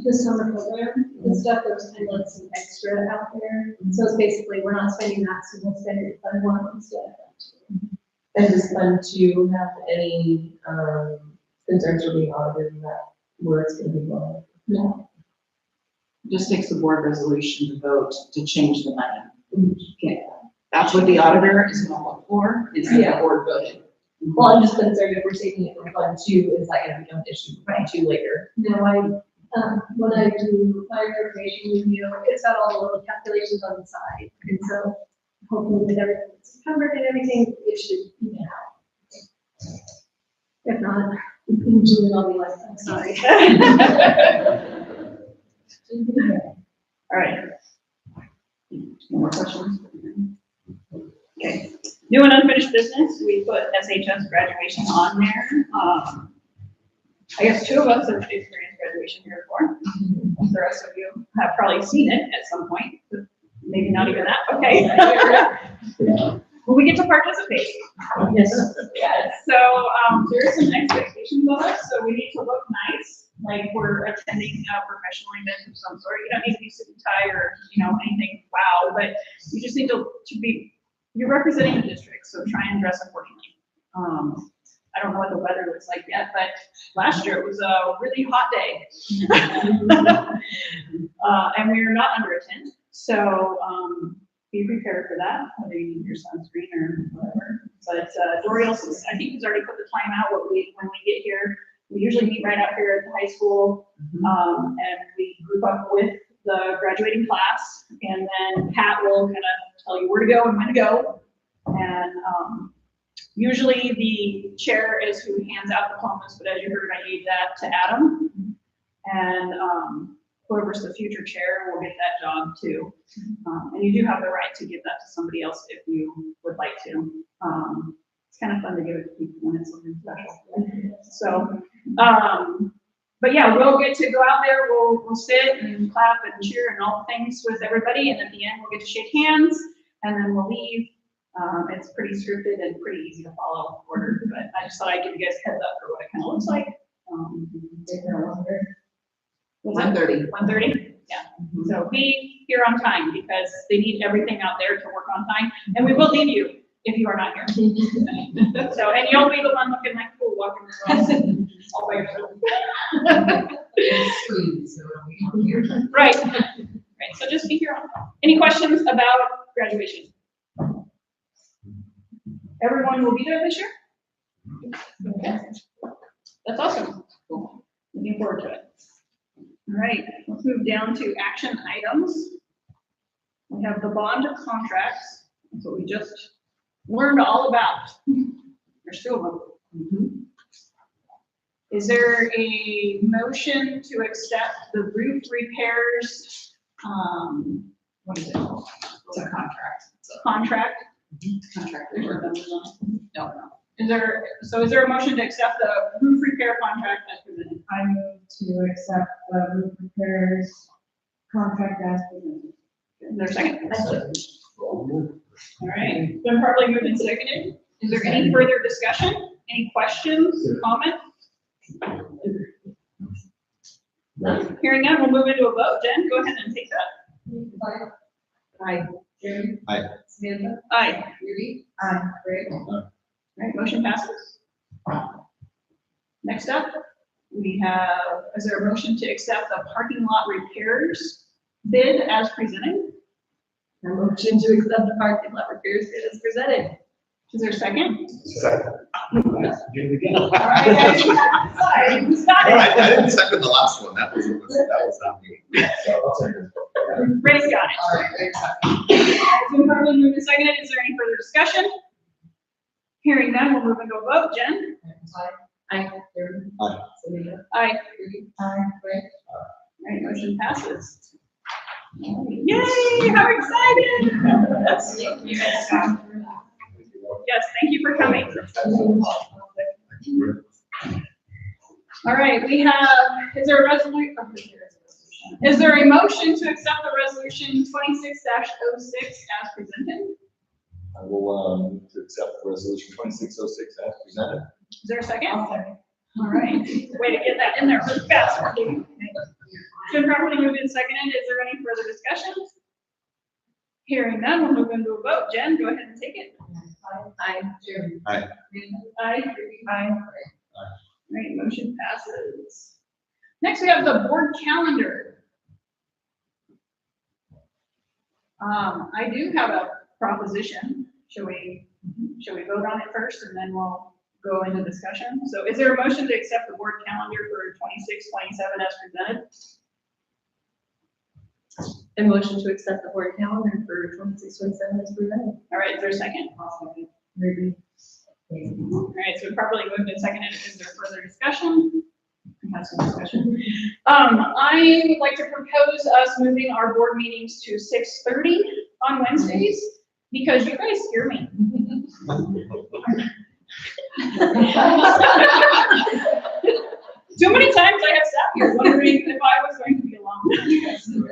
the summer program and stuff. There was kind of like some extra out there. So it's basically, we're not spending that, so we'll spend it in Fund 1 instead of Fund 2. and does Fund 2 have any, concerns for being audited in that, where it's gonna be going? No. Just takes the board resolution to vote to change the money. Okay, that's what the auditor is gonna look for, is the Yeah. board voting. Well, I'm just concerned if we're taking it from Fund 2, is that gonna become an issue for Fund 2 later? No, when I do my appropriation review, it's got all the little calculations on the side. And so hopefully with everything's covered and everything, it should even out. If not, in June, I'll be like, I'm sorry. All right. Any more questions? Okay, new and unfinished business, we put SHS graduation on there. I guess 2 of us have experienced graduation here before. The rest of you have probably seen it at some point, but maybe not even that, okay. Well, we get to participate. Yes. Yes, so, there are some expectations of us, so we need to look nice, like we're attending a professional event of some sort. You don't need to be suit and tie or, anything wow, but you just need to be, you're representing the district, so try and dress accordingly. I don't know what the weather looks like yet, but last year it was a really hot day. And we are not under a tent, so, be prepared for that, whether you need your sunscreen or whatever. But, Dory also, I think he's already put the time out when we get here. We usually meet right out here at the high school, and we group up with the graduating class, and then Pat will kind of tell you where to go and when to go. And, usually the chair is who hands out diplomas, but as you heard, I gave that to Adam. And whoever's the future chair will get that job too. And you do have the right to give that to somebody else if you would like to. It's kind of fun to give it to people when it's something special. So, but yeah, we'll get to go out there, we'll sit and clap and cheer and all the things with everybody. And at the end, we'll get to shake hands and then we'll leave. It's pretty scripted and pretty easy to follow order, but I just thought I'd give you guys a heads up for what it kind of looks like. 1:30. 1:30? Yeah, so be here on time because they need everything out there to work on time, and we will leave you if you are not here. So, and you'll be the one looking like cool walking across all by yourself. Right, right, so just be here on time. Any questions about graduation? Everyone will be there this year? Okay. That's awesome. Cool. Looking forward to it. All right, let's move down to action items. We have the bond contracts. That's what we just learned all about. There's two of them. Is there a motion to accept the roof repairs? What is it? It's a contract. It's a contract. Contract. No. Is there a motion to accept the roof repair contract as presented? I move to accept the roof repairs contract as presented. Is there a second? All right, been properly moved and seconded. Is there any further discussion? Any questions or comments? None? Hearing none, we'll move into a vote. Jen, go ahead and take that. Aye. Jeremy? Aye. Samantha? Aye. Judy? Aye. Greg? All right, motion passes. Next up, we have, is there a motion to accept the parking lot repairs bid as presented? A motion to accept the parking lot repairs bid as presented. Is there a second? Second. Get it again. All right, sorry, who's got No, it? I didn't second the last one. That was not me. Ray's got it. All right, thanks. It's been properly moved and seconded. Is there any further discussion? Hearing none, we'll move into a vote. Jen? Aye. Jeremy? Aye. Samantha? Aye. Judy? Aye. Greg? All right, motion passes. Yay, how excited! You guys got it. Yes, thank you for coming. All right, we have, is there a resolution? Is there a motion to accept the resolution 26-06 as presented? I will, move to accept resolution 2606 as presented. Is there a second? All right, way to get that in there really fast. It's been properly moved and seconded. Is there any further discussion? Hearing none, we'll move into a vote. Jen, go ahead and take it. Aye. Jeremy? Aye. Aye. Aye. Right, motion passes. Next, we have the board calendar. I do have a proposition. Shall we vote on it first and then we'll go into discussion? So is there a motion to accept the board calendar for 26-27 as presented? A motion to accept the board calendar for 26-27 as presented. All right, is there a second? Ruby? All right, so properly moved and seconded. Is there further discussion? We have some discussion. I would like to propose us moving our board meetings to 6:30 on Wednesdays because you guys scare me. Too many times I have sat here wondering if I was going to be alone with you guys. And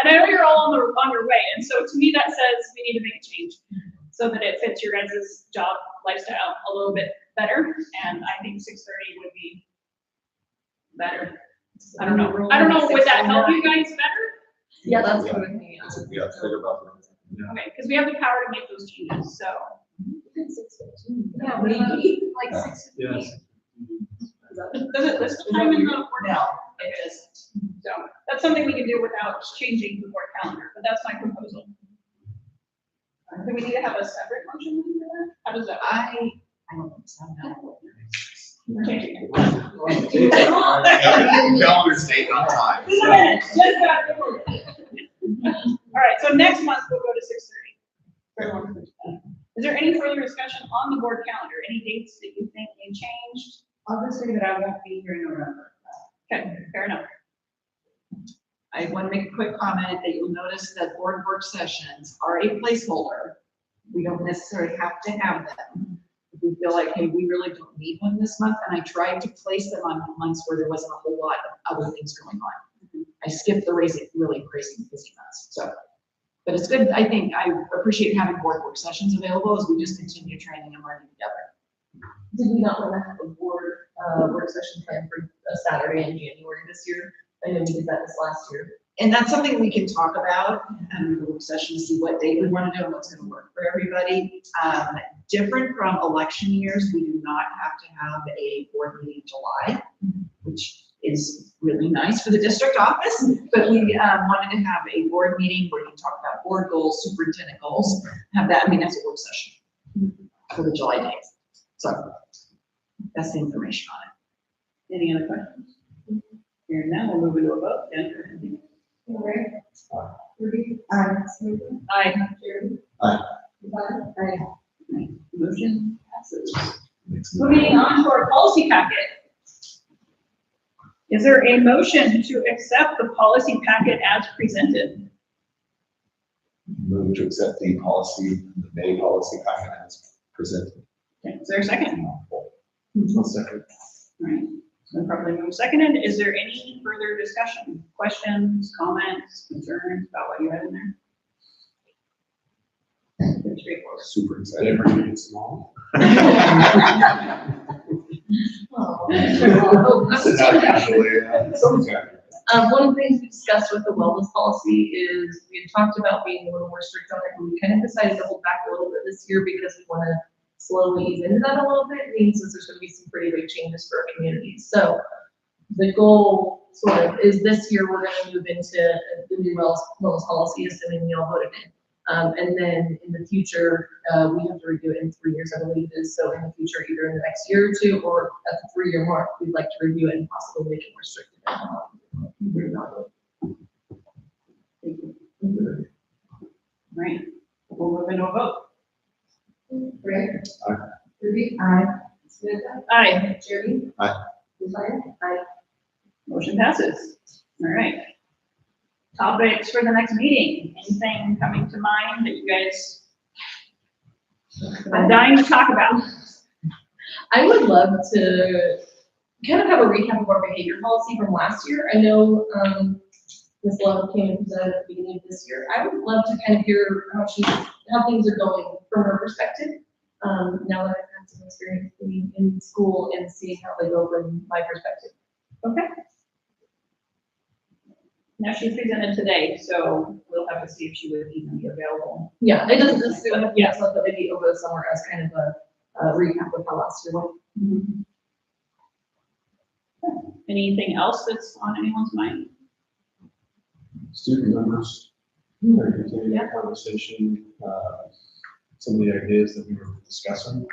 I know you're all on your way, and so to me that says we need to make a change so that it fits your guys' job lifestyle a little bit better. And I think 6:30 would be better. I don't know. Would that help you guys better? Yeah, that's good with me. Yeah, figure about that. Okay, because we have the power to make those changes. So Yeah, maybe. like 6:15. Yes. Does it list the time in the board? No, It is. So that's something we can do without changing the board calendar, but that's my proposal. Do we need to have a separate motion for that? How does that? I don't think so, no. We're changing it. Calendar date on time. Just a minute, just got it. All right, so next month we'll go to 6:30. Is there any further discussion on the board calendar? Any dates that you think need changed? I'll just say that I won't be here in November. Okay, fair enough. I want to make a quick comment that you'll notice that board work sessions are a placeholder. We don't necessarily have to have them. If we feel like, hey, we really don't need one this month, and I tried to place them on months where there wasn't a whole lot of other things going on. I skipped the really crazy busy months, so. But it's good, I think, I appreciate having board work sessions available as we just continue training and learning together. Did we not want to have a board work session plan for a Saturday in January this year? I know we did that this last year. And that's something we can talk about in the work session to see what date we want to do and what's going to work for everybody. Different from election years, we do not have to have a board meeting in July, which is really nice for the district office. But we wanted to have a board meeting where we can talk about board goals, superintendent goals, have that, I mean, that's a work session for the July dates. So that's the information on it. Any other questions? Here now, we'll move into a vote. Jennifer? Ray? Ruby? Aye. Samantha? Aye. Jeremy? Aye. Yvonne? Aye. Motion passes. Moving on to our policy packet. Is there a motion to accept the policy packet as presented? Move to accept the policy, the May policy packet as presented. Okay, is there a second? One second. All right, so properly moved seconded. Is there any further discussion, questions, comments, concerns about what you had in there? Pretty straightforward. Super Did excited. everyone get small? Not casually, yeah. Someone's got it. One of the things we discussed with the wellness policy is we had talked about being a little more strict on it, and we kind of decided to hold back a little bit this year because we want to slowly ease into that a little bit. It means that there's going to be some pretty big changes for our communities. So the goal sort of is this year we're going to move into the new wellness policy, assuming we all voted in. And then in the future, we have to redo it in 3 years, I believe it is. So in the future, either in the next year or two, or at the 3-year mark, we'd like to review it and possibly make it more strict. Right, we'll move into a vote. Ray? Aye. Ruby? Aye. Samantha? Aye. Jeremy? Aye. Yvonne? Aye. Motion passes. All right. Topics for the next meeting. Anything coming to mind that you guys are dying to talk about? I would love to kind of have a recap of our behavior policy from last year. I know, Ms. Love came and presented at the beginning of this year. I would love to kind of hear how things are going from her perspective. Now that I've had some experience being in school and seeing how they go from my perspective. Okay. Now she presented today, so we'll have to see if she would even be available. Yeah, it doesn't necessarily have to be next month, but maybe it'll go somewhere as kind of a recap of how last year went. Anything else that's on anyone's mind? Student members, are continuing the conversation, some of the ideas that we were discussing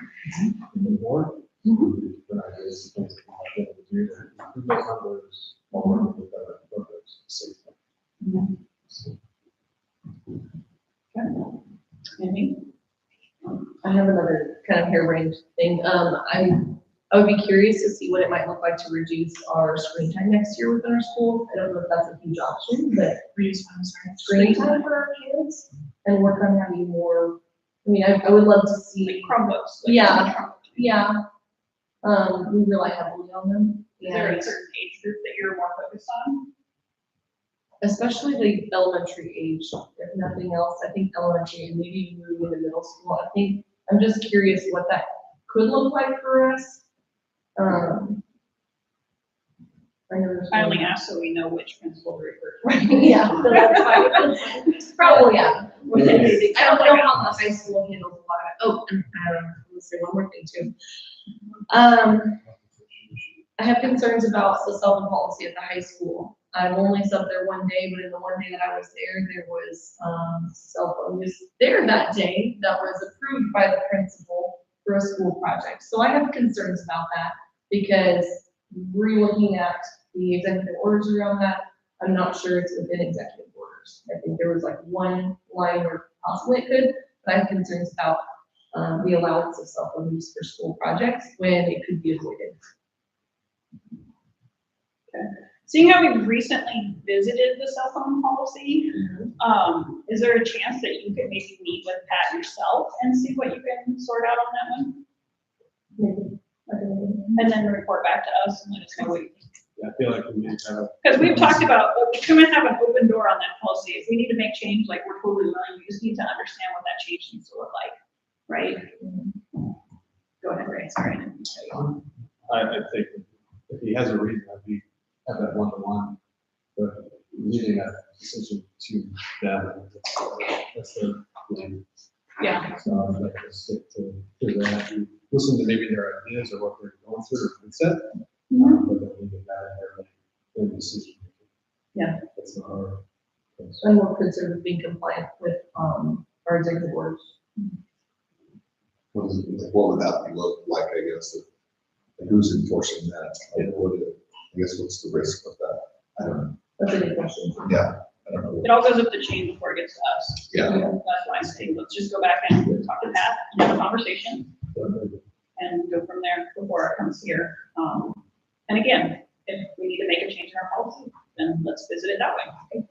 in the board. Different ideas, things that we might be able to do to improve those numbers, while working with other programs. Amy? I have another kind of harebrained thing. I would be curious to see what it might look like to reduce our screen time next year within our school. I don't know if that's a huge option, but screen time for our kids and work on having more. I mean, I would love to see Chromebooks. Yeah. We rely heavily on them. Is there a certain age group that you're more focused on? Especially the elementary age, if nothing else. I think elementary and maybe moving into middle school. I'm just curious what that could look like for us. I only asked so we know which principal to refer to. Yeah, so that's fine. Probably, yeah. I don't know how the high school handles a lot of it. Oh, and let's say one more thing too. I have concerns about the cell phone policy at the high school. I've only subbed there one day, but in the one day that I was there was cell phone use there that day that was approved by the principal for a school project. So I have concerns about that because re-looking at the executive orders around that, I'm not sure it's within executive orders. I think there was like one line where possibly it could, but I have concerns about the allowance of cell phone use for school projects when it could be avoided. Okay. Seeing how we've recently visited the cell phone policy, is there a chance that you could maybe meet with Pat yourself and see what you can sort out on that one? Maybe. And then report back to us and let us know what you think. I feel like we need to have. Because we've talked about, we come and have an open door on that policy. If we need to make change, like we're totally willing, we just need to understand what that change needs to look like, right? Go ahead, Ray, sorry. I didn't tell you. I think if he has a reason, I'd have that one-to-one But leaving that decision to them, that's their plan. Yeah. So I'd like to stick to that, and listen to maybe their ideas or what they're going through or concept. But then we get that in their decision. Yeah. That's not our. And we're considered being compliant with, our executive orders. What would that look like, I guess? Like, who's enforcing that? And I guess what's the risk of that? I don't know. That's a good question. Yeah, I don't know. It all goes up the chain before it gets to us. Yeah. That's why I say, let's just go back and talk to Pat, have a conversation, and go from there before it comes here. And again, if we need to make a change in our policy, then let's visit it that way.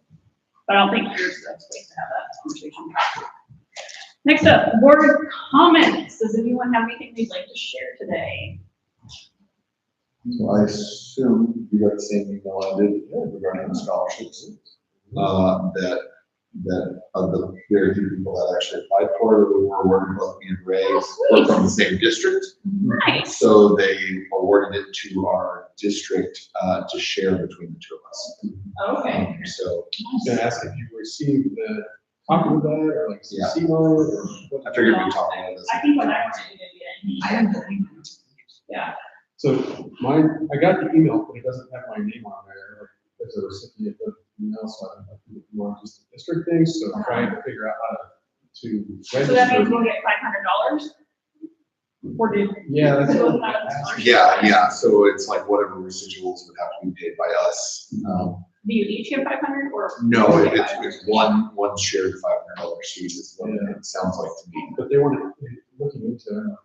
But I don't think here's the space to have that conversation. Next up, board comments. Does anyone have anything they'd like to share today? So I assume you got the same email I did regarding the scholarships. That of the very few people that actually applied for it, we were working with me and Ray, we're from the same district. Nice. So they awarded it to our district to share between the two of us. Okay. So I was gonna ask if you received the copy of that or like Yeah. CC or what? I figured we'd talk about this. I think when I went to do I don't believe it. yeah. So mine, I got the email, but it doesn't have my name on there as a recipient of the email, so I don't know if it's more just the district thing, so I'm trying to figure out how to register. So that means we'll get $500? Or did? Yeah, that's So what it's not a I'm asking. scholarship? Yeah, so it's like whatever residuals would have to be paid by us. Do you each get 500 or? No, it's one shared $500 sheet is what it sounds like to me. But they weren't looking into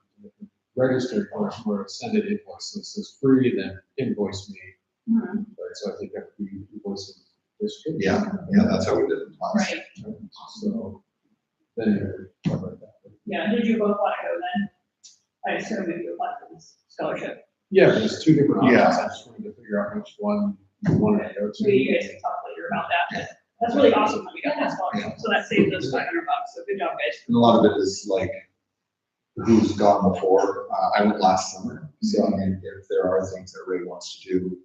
registered or send an invoice, so it says free, then invoice me. Mhm. Right, so I think that would be invoicing district. Yeah, that's how we did it last. Right. So, then, Yeah, did you both want to go then? I assume if you applied for this scholarship, yeah, there's two different options, Yeah. I just wanted to figure out which one you wanted to go maybe you to. guys can talk later about that. That's really awesome that we got that scholarship, so that saves us $500, so good job, guys. And a lot of it is like, who's gone before. I went last summer, so I mean, if there are things that Ray wants to do,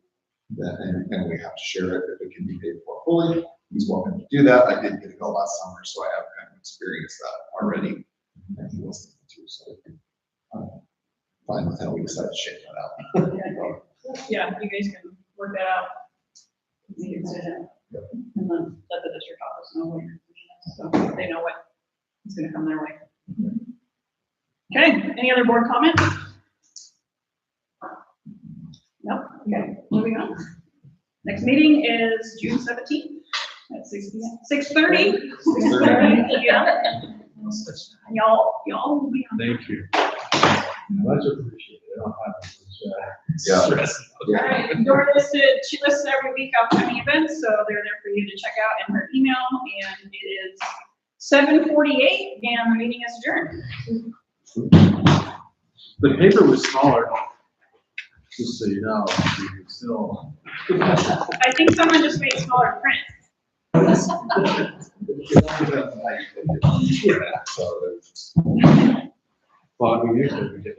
then, and we have to share it, if it can be paid for fully, he's welcome to do that. I did get to go last summer, so I have kind of experienced that already. And he wants to do, so fine with how we decide to shake that out. Yeah, you guys can work that out. Make a decision. And then let the district office know what your decision is, so they know what is gonna come their way. Okay, any other board comments? No, okay, moving on. Next meeting is June 17th at 6 p.m. 6:30. 6:30 p.m. Y'all will be on. Thank you. Much appreciated, I don't have much, stress. All right, Dora she lists every week upcoming events, so they're there for you to check out in her email, and it is 7:48, and the meeting is adjourned. The paper was smaller, just so you know, you can still. I think someone just made smaller print. Well, I mean, usually we get it